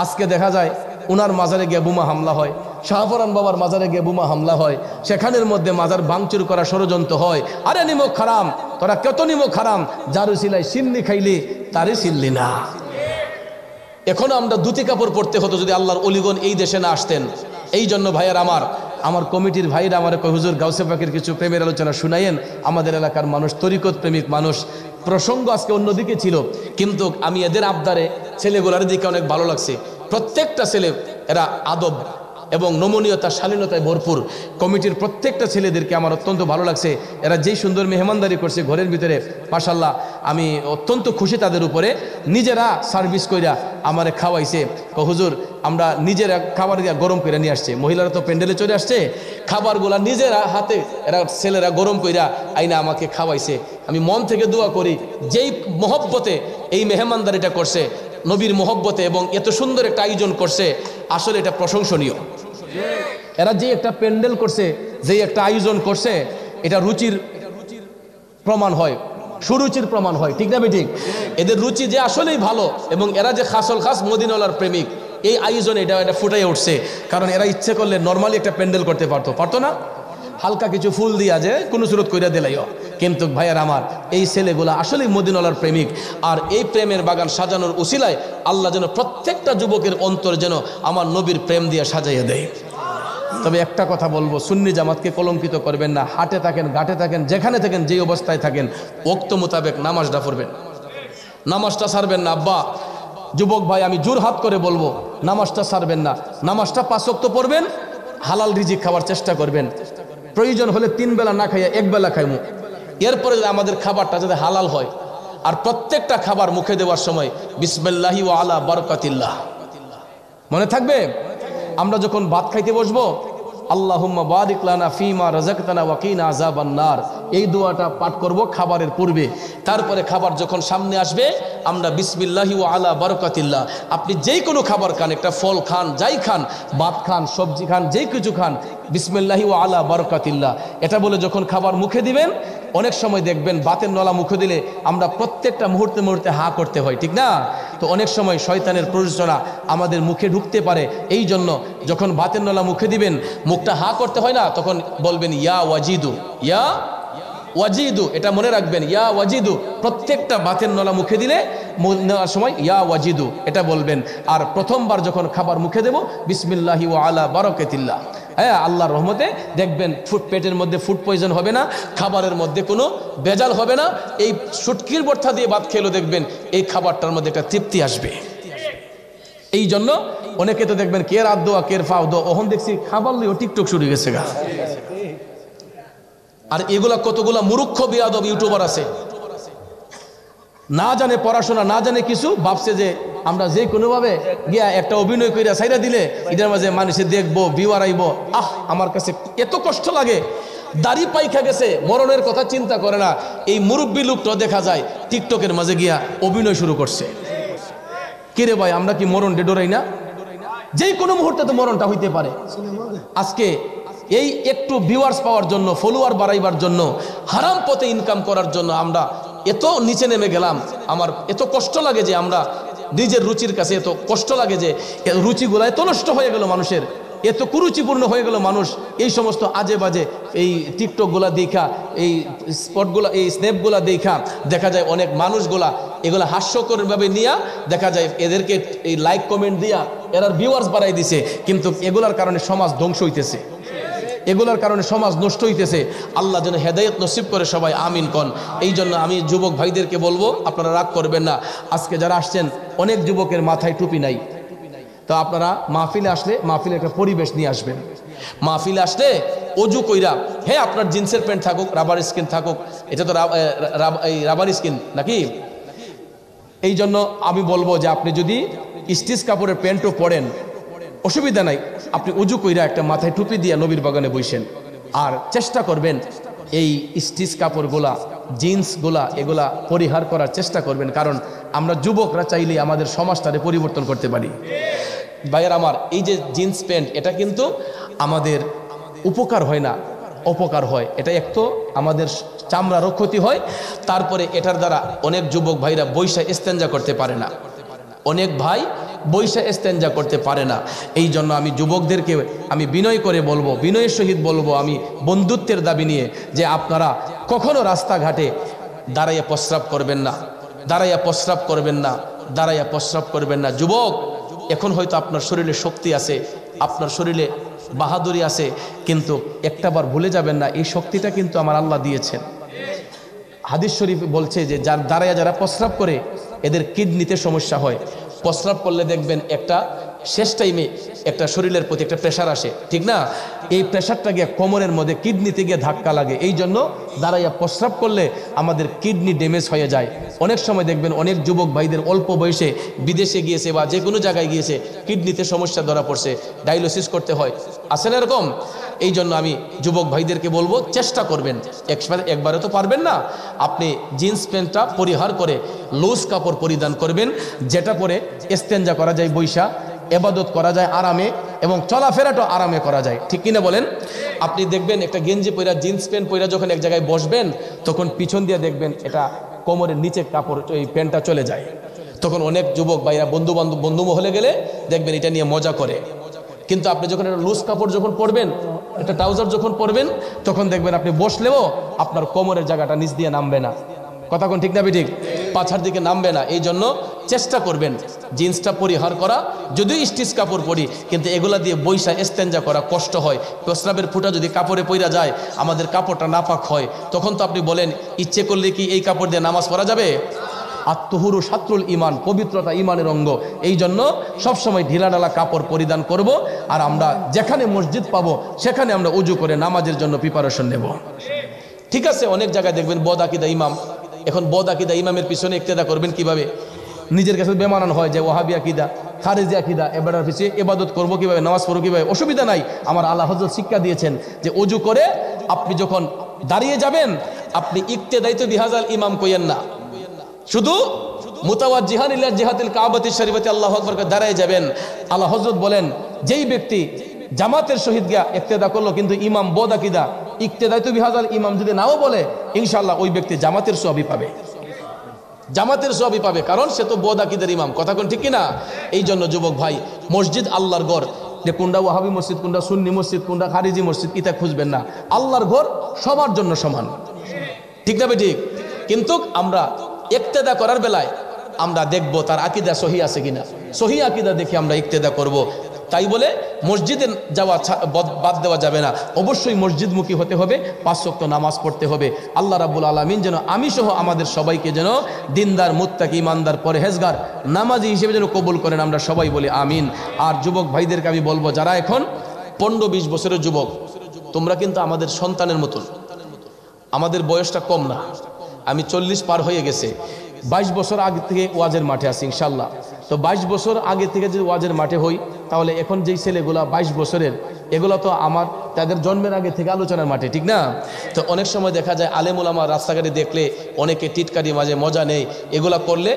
আজকে দেখা যায় উনার মাজারে গিয়ে বোমা হামলা হয়, শাহপরান বাবার মাজারে গিয়ে বোমা হামলা হয়, সেখানের মধ্যে মাজার ভাঙচুর করা ষড়যন্ত্র হয়। আরে নিমক হারাম, তোরা কত নিমক হারাম, যারু সিলাই সিন্নি খাইলি তারে সিল্লি না। এখনো আমরা ধুতি কাপড় পরতে হতো যদি আল্লাহর অলিগণ এই দেশে না আসতেন। এই জন্য ভাইয়ার আমার কমিটির ভাইরা আমার হুজুর গাউসে পাকের কিছু প্রেমের আলোচনা শুনাইয়েন। আমাদের এলাকার মানুষ তরিকত প্রেমিক মানুষ, প্রসঙ্গ আজকে অন্যদিকে ছিল, কিন্তু আমি এদের আবদারে ছেলেগুলার দিকে অনেক ভালো লাগছে। প্রত্যেকটা ছেলে এরা আদব এবং নমনীয়তা, শালীনতায় ভরপুর। কমিটির প্রত্যেকটা ছেলেদেরকে আমার অত্যন্ত ভালো লাগছে। এরা যেই সুন্দর মেহমানদারি করছে ঘরের ভিতরে, মাশাআল্লাহ আমি অত্যন্ত খুশি তাদের উপরে। নিজেরা সার্ভিস কইরা আমারে খাওয়াইছে। হুজুর আমরা নিজেরা খাবার গরম করে নিয়ে আসছে, মহিলারা তো প্যান্ডেলে চলে আসছে, খাবারগুলা নিজেরা হাতে এরা ছেলেরা গরম কইরা আইনা আমাকে খাওয়াইছে। আমি মন থেকে দোয়া করি যেই মহব্বতে এই মেহমানদারিটা করছে, নবীর মহব্বতে, এবং এত সুন্দর একটা আয়োজন করছে, আসলে এটা প্রশংসনীয়। এরা যে একটা প্যান্ডেল করছে, যে একটা আয়োজন করছে, এটা রুচির প্রমাণ হয়, সুরুচির প্রমাণ হয়, ঠিক না বেঠিক? এদের রুচি যে আসলেই ভালো, এবং এরা যে খাসল খাস মদিনাওয়ালার প্রেমিক, এই আয়োজনে এটা ফুটাই উঠছে। কারণ এরা ইচ্ছে করলে নর্মালি একটা প্যান্ডেল করতে পারতো না, হালকা কিছু ফুল দিয়া যে কোনো সুরত কইরা দিলাইও। কিন্তু ভাইয়ার আমার, এই ছেলেগুলা আসলেই মদিনাওয়ালার প্রেমিক। আর এই প্রেমের বাগান সাজানোর উসিলায় আল্লাহ যেন প্রত্যেকটা যুবকের অন্তর যেন আমার নবীর প্রেম দিয়ে সাজাইয়া দেয়। তবে একটা কথা বলবো, সুন্নি জামাতকে কলঙ্কিত করবেন না। হাটে থাকেন, ঘাটে থাকেন, যেখানে থাকেন, যে অবস্থায় থাকেন, ওক্ত মোতাবেক নামাজটা পড়বেন, নামাজটা ছাড়বেন না। আব্বা, যুবক ভাই, আমি জোর হাত করে বলবো, নামাজটা ছাড়বেন না। নামাজটা 5 ওয়াক্ত পড়বেন, হালাল রিজিক খাওয়ার চেষ্টা করবেন। প্রয়োজন হলে 3 বেলা না খাইয়া 1 বেলা খাইমু। এরপরে আমাদের খাবারটা যাতে হালাল হয়। আর প্রত্যেকটা খাবার মুখে দেওয়ার সময় বিসমিল্লাহি ওয়া আলা বারাকাতিল্লাহ মনে থাকবে। আমরা যখন ভাত খাইতে বসবো, আল্লাহুম্মা বারিক লানা ফিমা রাযাকতানা ওয়া কিনা আযাবান নার, এই দোয়াটা পাঠ করব খাবারের পূর্বে। তারপরে খাবার যখন সামনে আসবে, আমরা বিসমিল্লাহি ওয়া আলা বারাকাতিল্লাহ। আপনি যেই কোনো খাবার খান, একটা ফল খান, যাই খান, ভাত খান, সবজি খান, যেই কিছু খান, বিসমিল্লাহি ওয়া আলা বারাকাতিল্লাহ এটা বলে যখন খাবার মুখে দিবেন, অনেক সময় দেখবেন বাতের নলা মুখে দিলে আমরা প্রত্যেকটা মুহূর্তে মুহূর্তে হা করতে হয়, ঠিক না? তো অনেক সময় শয়তানের প্ররোচনা আমাদের মুখে ঢুকতে পারে। এই জন্য যখন বাতের নলা মুখে দিবেন, মুখটা হা করতে হয় না, তখন বলবেন ইয়া ওয়াজিদু, ইয়া ওয়াজিদু, এটা মনে রাখবেন, ইয়া ওয়াজিদু। প্রত্যেকটা বাতের নলা মুখে দিলে নেওয়ার সময় ইয়া ওয়াজিদু এটা বলবেন। আর প্রথমবার যখন খাবার মুখে দেব, বিসমিল্লাহি ওয়া আলা বারাকাতিল্লাহ। হ্যাঁ, আল্লাহর রহমতে দেখবেন পেটের মধ্যে ফুড পয়জন হবে না, খাবারের মধ্যে কোনো বেজাল হবে না। এই শুটকির ভর্তা দিয়ে ভাত খেলেও দেখবেন এই খাবারটার মধ্যে একটা তৃপ্তি আসবে। এই জন্য অনেকে তো দেখবেন কে রাত দোয়া কে ফাও দো, ওহন দেখছি খাবার লিও টিকটক শুরু গেছে গা। আর এগুলা কতগুলা মূর্খ বেয়াদব ইউটিউবার আছে, না জানে পড়াশোনা, না জানে কিছু, ভাবছে যে আমরা যে কোনোভাবে গিয়া একটা অভিনয় কইরা সাইরা দিলে এটার মাঝে মানুষে দেখবো, ভিউয়ার আইব। আমার কাছে এত কষ্ট লাগে। দাড়ি পাইখা গেছে, মরণের কথা চিন্তা করে না। এই মুরব্বী লোকটা দেখা যায় টিকটকের মাঝে গিয়া অভিনয় শুরু করছে। কিরে ভাই, আমরা কি মরণ ডোরাই না? যে কোনো মুহূর্তে তো মরণটা হইতে পারে। আজকে এই একটু ভিউয়ার্স পাওয়ার জন্য, ফলোয়ার বাড়াইবার জন্য, হারাম পথে ইনকাম করার জন্য আমরা এত নিচে নেমে গেলাম। আমার এত কষ্ট লাগে যে আমরা নিজের রুচির কাছে এত কষ্ট লাগে যে রুচিগুলা এত নষ্ট হয়ে গেল মানুষের, এত কুরুচিপূর্ণ হয়ে গেল মানুষ এই সমস্ত আজে বাজে এই টিকটকগুলা দেখা, এই স্পটগুলা, এই স্ন্যাপগুলা দেখা দেখা যায় অনেক মানুষগুলা এগুলা হাস্যকরভাবে নিয়ে দেখা যায় এদেরকে এই লাইক কমেন্ট দিয়া এরার ভিউয়ার্স বাড়াই দিছে। কিন্তু এগুলার কারণে সমাজ ধ্বংস হইতেছে, এগুলার কারণে সমাজ নষ্ট হইতেছে। আল্লাহ যেন হেদায়েত নসিব করে, সবাই আমিন কন। এই জন্য আমি যুবক ভাইদেরকে বলবো, আপনারা রাগ করবেন না। আজকে যারা আসছেন, অনেক যুবকের মাথায় টুপি নাই, তো আপনারা মাহফিলে আসলে মাহফিলে একটা পরিবেশ নিয়ে আসবেন। মাহফিলে আসলে অজু কইরা, হ্যাঁ আপনার জিন্সের প্যান্ট থাকুক, রাবার স্কিন থাকুক, এটা তো রাবার স্কিন নাকি? এই জন্য আমি বলবো যে আপনি যদি স্টিচ কাপড়ের প্যান্টও পরেন, অসুবিধা নাই, আপনি উজু কইরা একটা মাথায় টুপি দিয়া নবীর বাগানে বসেন। আর চেষ্টা করবেন এই স্টিচ কাপড়গুলা, জিন্সগুলা, এগুলা পরিহার করার চেষ্টা করবেন। কারণ আমরা যুবকরা চাইলে আমাদের সমাজটারে পরিবর্তন করতে পারি। ভাইয়ের আমার, এই যে জিন্স প্যান্ট, এটা কিন্তু আমাদের উপকার হয় না, অপকার হয়। এটা এক তো আমাদের চামড়ারও ক্ষতি হয়, তারপরে এটার দ্বারা অনেক যুবক ভাইরা বৈশা ইস্তেঞ্জা করতে পারে না, অনেক ভাই বৈশা ইস্তেঞ্জা করতে পারে না। এই জন্য আমি যুবকদেরকে আমি বিনয় করে বলবো, বিনয়ের সহিত বলবো, আমি বন্ধুত্বের দাবি নিয়ে, যে আপনারা কখনো রাস্তাঘাটে দাঁড়াইয়া প্রস্রাব করবেন না, দাঁড়াইয়া প্রস্রাব করবেন না, দাঁড়াইয়া প্রস্রাব করবেন না। যুবক, এখন হয়তো আপনার শরীরে শক্তি আছে, আপনার শরীরে বাহাদুরি আছে, কিন্তু একটাবার ভুলে যাবেন না, এই শক্তিটা কিন্তু আমার আল্লাহ দিয়েছেন। হাদিস শরীফ বলছে যে যারা প্রস্রাব করে এদের কিডনিতে সমস্যা হয়। প্রস্রাব করলে দেখবেন একটা শেষ টাইমে একটা শরীরের প্রতি একটা প্রেশার আসে, ঠিক না? এই প্রেশারটা গিয়ে কোমরের মধ্যে কিডনিতে গিয়ে ধাক্কা লাগে। এই জন্য দাঁড়াইয়া প্রস্রাব করলে আমাদের কিডনি ড্যামেজ হয়ে যায়। অনেক সময় দেখবেন অনেক যুবক ভাইদের অল্প বয়সে বিদেশে গিয়েছে বা যে কোনো জায়গায় গিয়েছে, কিডনিতে সমস্যা ধরা পড়ছে, ডায়ালিসিস করতে হয়, আছে না এরকম? এই জন্য আমি যুবক ভাইদেরকে বলবো, চেষ্টা করবেন, একবারে তো পারবেন না, আপনি জিন্স প্যান্টটা পরিহার করে লুজ কাপড় পরিধান করবেন, যেটা পরে ইস্তেঞ্জা করা যায়, বৈশা এবাদত করা যায় আরামে, এবং চলাফেরাটাও আরামে করা যায়, ঠিক কিনা বলেন? আপনি দেখবেন একটা গেঞ্জি পরা, জিন্স প্যান্ট পরা যখন এক জায়গায় বসবেন, তখন পিছন দিয়ে দেখবেন এটা কোমরের নিচে কাপড়, এই প্যান্টটা চলে যায়। তখন অনেক যুবক ভাইরা বন্ধু মহলে গেলে দেখবেন এটা নিয়ে মজা করে। কিন্তু আপনি যখন একটা লুজ কাপড় যখন পরবেন, একটা ট্রাউজার যখন পরবেন, তখন দেখবেন আপনি বসলেও আপনার কোমরের জায়গাটা নিচ দিয়ে নামবে না। কথা কোন ঠিক না ঠিক? পাছার দিকে নামবে না। এই জন্য চেষ্টা করবেন জিন্সটা পরিহার করা, যদিও স্টিচ কাপড় পরি, কিন্তু এগুলা দিয়ে বৈশা ইস্তেঞ্জা করা কষ্ট হয়। প্রস্রাবের ফুটা যদি কাপড়ে পইরা যায়, আমাদের কাপড়টা নাপাক হয়, তখন তো আপনি বলেন ইচ্ছে করলে কি এই কাপড় দিয়ে নামাজ পড়া যাবে? আত্মহুরু শাত্রুল ইমান, পবিত্রতা ইমানের অঙ্গ। এই জন্য সবসময় ঢিলাঢালা কাপড় পরিধান করব, আর আমরা যেখানে মসজিদ পাবো সেখানে আমরা উজু করে নামাজের জন্য প্রিপারেশন নেব। ঠিক আছে, অনেক জায়গায় দেখবেন বদ আকিদা ইমাম। এখন বদ আকিদা ইমামের পিছনে ইক্তেদা করবেন কিভাবে? নিজের কাছে বেমানান হয় যে ওয়াহাবি আকিদা, খারেজি আকিদা, এবার পিছিয়ে ইবাদত করবো কিভাবে, নামাজ পড়বো কিভাবে? অসুবিধা নাই, আমার আল্লাহ হযরত শিক্ষা দিয়েছেন যে অজু করে আপনি যখন দাঁড়িয়ে যাবেন, আপনি ইক্তেদাইতু বিহাজাল ইমাম কইয়েন না, শুধু মুতাওয়াজ্জিহান ইলা জিহাতিল কাবাতিশ শরীফাতি আল্লাহু আকবার করে দাঁড়ায় যাবেন। আল্লাহ হযরত বলেন, যেই ব্যক্তি জামাতের সহিত গিয়া ইক্তেদা করলো, কিন্তু ইমাম বদ আকিদা, ইক্তেদাইতু বিহাজাল ইমাম যদি নাও বলে, ইনশাআল্লাহ ওই ব্যক্তি জামাতের সওয়াবই পাবে, জামাতের সওয়াবই পাবে, কারণ সে তো বদ আকিদার ইমাম। কথা কোন ঠিক কিনা? এই জন্য যুবক ভাই, মসজিদ আল্লাহর ঘর, যে কোনটা ওয়াহাবি মসজিদ, কোনটা সুন্নি মসজিদ, কোনটা খারিজি মসজিদ, এটা খুঁজবেন না। আল্লাহর ঘর সবার জন্য সমান, ঠিক না ঠিক? কিন্তু আমরা ইক্তেদা করার বেলায় আমরা দেখব তার আকীদা সহি আছে কিনা, সহি আকীদা দেখে আমরা ইক্তেদা করব। তাই বলে মসজিদে যাওয়া বাদ দেওয়া যাবে না, অবশ্যই মসজিদমুখী হতে হবে, 5 ওয়াক্ত নামাজ পড়তে হবে। আল্লাহ রাব্বুল আলামিন যেন আমি সহ আমাদের সবাইকে যেন দিনদার, মুত্তাকি, ইমানদার, পরহেজগার, নামাজি হিসেবে যেন কবুল করেন, আমরা সবাই বলি আমিন। আর যুবক ভাইদেরকে আমি বলবো, যারা এখন 15-20 বছরের যুবক, তোমরা কিন্তু আমাদের সন্তানের মতন, আমাদের বয়সটা কম না, আমি 40 পার হয়ে গেছে, 22 বছর আগে থেকে ওয়াজের মাঠে আছি ইনশাল্লাহ। তো 22 বছর আগে থেকে যদি ওয়াজের মাঠে হই, তাহলে এখন যেই ছেলেগুলা 22 বছরের, এগুলো তো আমার তাদের জন্মের আগে থেকে আলোচনার মাঠে, ঠিক না? তো অনেক সময় দেখা যায় আলেম ওলামা রাস্তাঘাটে দেখলে অনেকে টিটকারি মাঝে মজা নেই, এগুলা করলে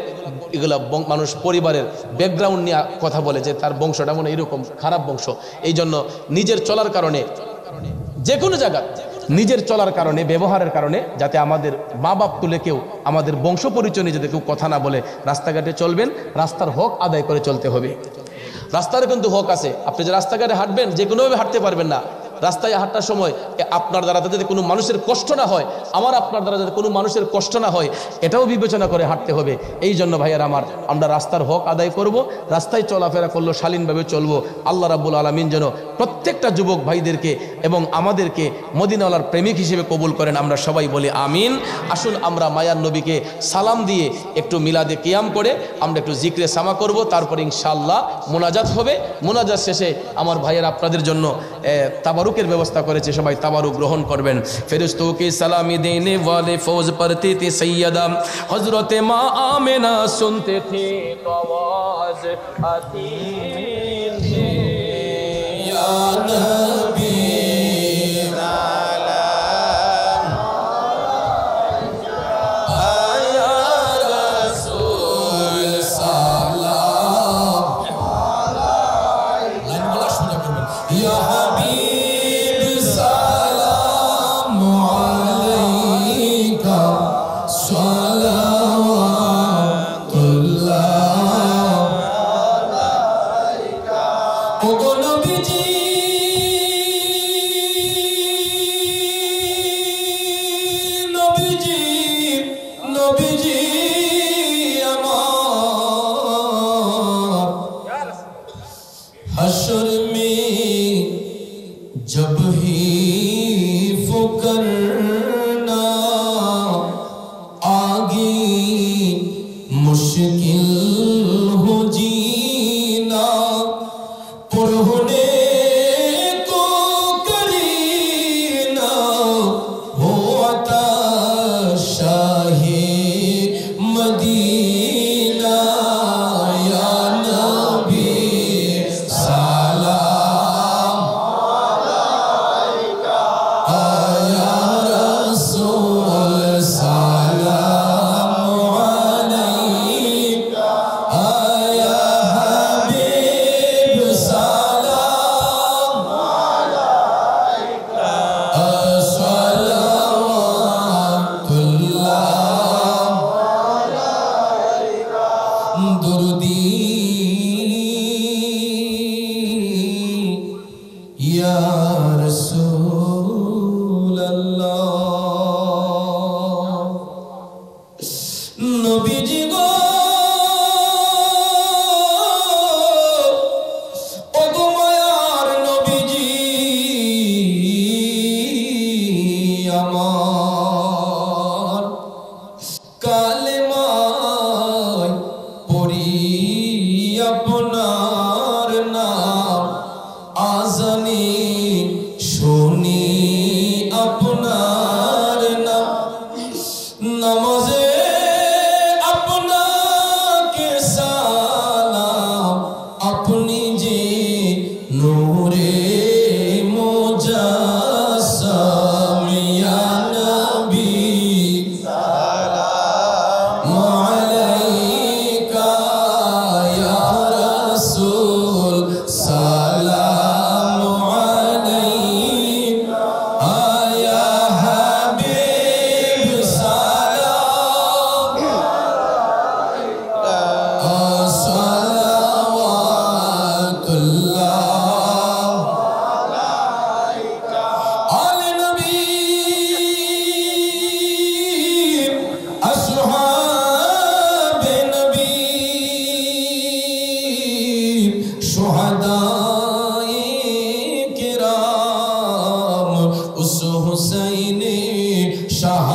এগুলা মানুষ পরিবারের ব্যাকগ্রাউন্ড নিয়ে কথা বলে যে তার বংশটা মনে এরকম খারাপ বংশ। এই জন্য নিজের চলার কারণে, যে কোনো জায়গা নিজের চলার কারণে, ব্যবহারের কারণে, যাতে আমাদের মা বাপ তুলে কেউ আমাদের বংশ পরিচয় নিয়ে যাতে কেউ কথা না বলে, রাস্তাঘাটে চলবেন, রাস্তার হক আদায় করে চলতে হবে। রাস্তার কিন্তু হক আছে, আপনি যে রাস্তাঘাটে হাঁটবেন, যে কোনোভাবে হাঁটতে পারবেন না। রাস্তায় হাঁটার সময় আপনার দ্বারা যাতে কোনো মানুষের কষ্ট না হয়, আমার আপনার দ্বারা যাতে কোনো মানুষের কষ্ট না হয়, এটাও বিবেচনা করে হাঁটতে হবে। এই জন্য ভাইয়ার আমার, আমরা রাস্তার হক আদায় করব, রাস্তায় চলাফেরা করলো শালীনভাবে চলবো। আল্লাহ রাব্বুল আলামিন যেন প্রত্যেকটা যুবক ভাইদেরকে এবং আমাদেরকে মদিনাওয়ালার প্রেমিক হিসেবে কবুল করেন, আমরা সবাই বলি আমিন। আসুন আমরা মায়ার নবীকে সালাম দিয়ে একটু মিলাদে কিয়াম করে আমরা একটু জিক্রে সামা করব, তারপর ইনশাআল্লাহ মোনাজাত হবে। মোনাজাত শেষে আমার ভাইয়ের আপনাদের জন্য তাবারুকের ব্যবস্থা করেছে, সবাই তাবারুক গ্রহণ করবেন। ফেরেশতোं की सलामी देने वाले फौज पढ़ते थे सैयदा हजरत माँ आमिना, सुनते थे तो आवाज आती थी या नबी मदीना या नबी सलाम अलैका या रसूल सलाम अलैका या हबीब सलाम अलैका दुरुदी या रसूल अल्लाह नबीजी गो ओगो मायार नबीजी আমার কালেমায় পড়ি আপনার নাম আজানি শুনি আপনার নাম নামাজে আপনাকে সালাম আপনি যে নূরে মুজাসসাম ইয়া নবী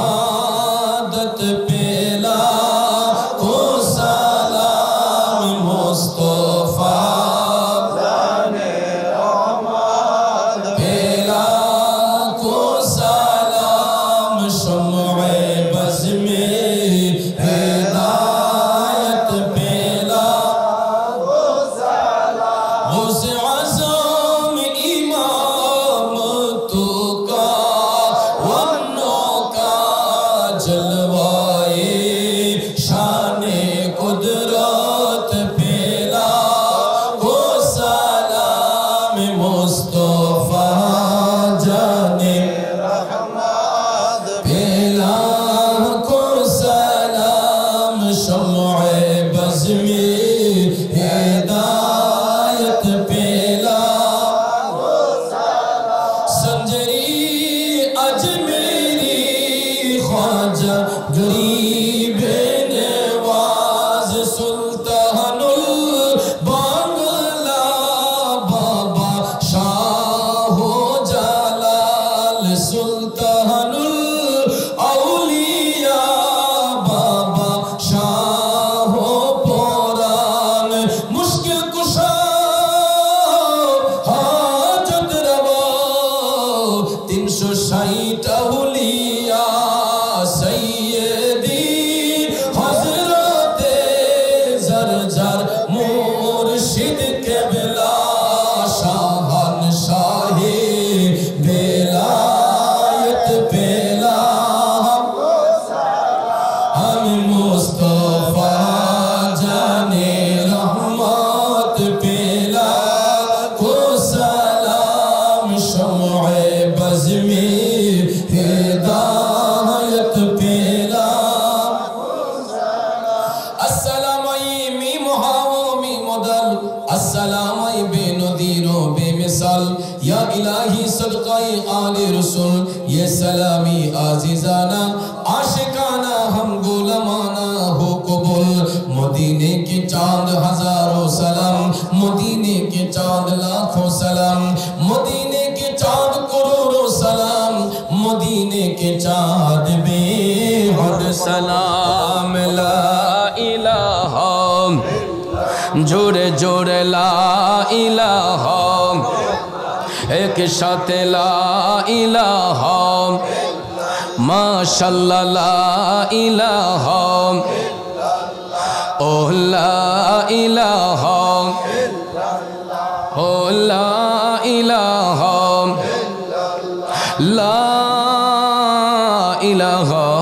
शहादत पेला को सलाम मुस्तफा पेला को सलाम शम्ए बज़ में हिदायत पेला को सलाम उसे आज़म इमाम तो का जलवाए शाने कुदरत पेला को सलाम मुस्तफा जाने रहमत पेला को सलाम शम्ए बज़ में हिदायत पेला को सलाम संजरी अजमेरी ख्वाजा गरीब नवाज सुल्तानुल बांग्ला बाबा शाह जलाल सुल्तानुल औलिया बाबा शाह पुरान मुश्किल कुशा हाजत रवा 360 औलिया सैयदी हज़रते ज़रज़र मुर्शिद क़िबला शहंशाहे विलायत पेला हम मुस्तफा जाने रहमत पेला को सलाम शम्ए बज़ में हिदायत पेला अस्सलामई मी मुहावो मी मदल अस्सलामई बेनदीरो बेमिसाल या इलाही सदक़ाए आले रसूल ये सलामी आज़िज़ाना आशिकाना हम गुलामाना हो कबूल मदीने के चांद हजारों सलाम मदीने के चांद लाखों सलाम मदीने के चांद करोड़ों सलाम मदीने के चाँद बेहद सलाम ला इलाहा जोरे जोरे ला इलाहा एक साथे ला इलाहा माशाल्लाह ला इलाहा ও লা ইলাহা ও লা ইলাহা লা ইলাহা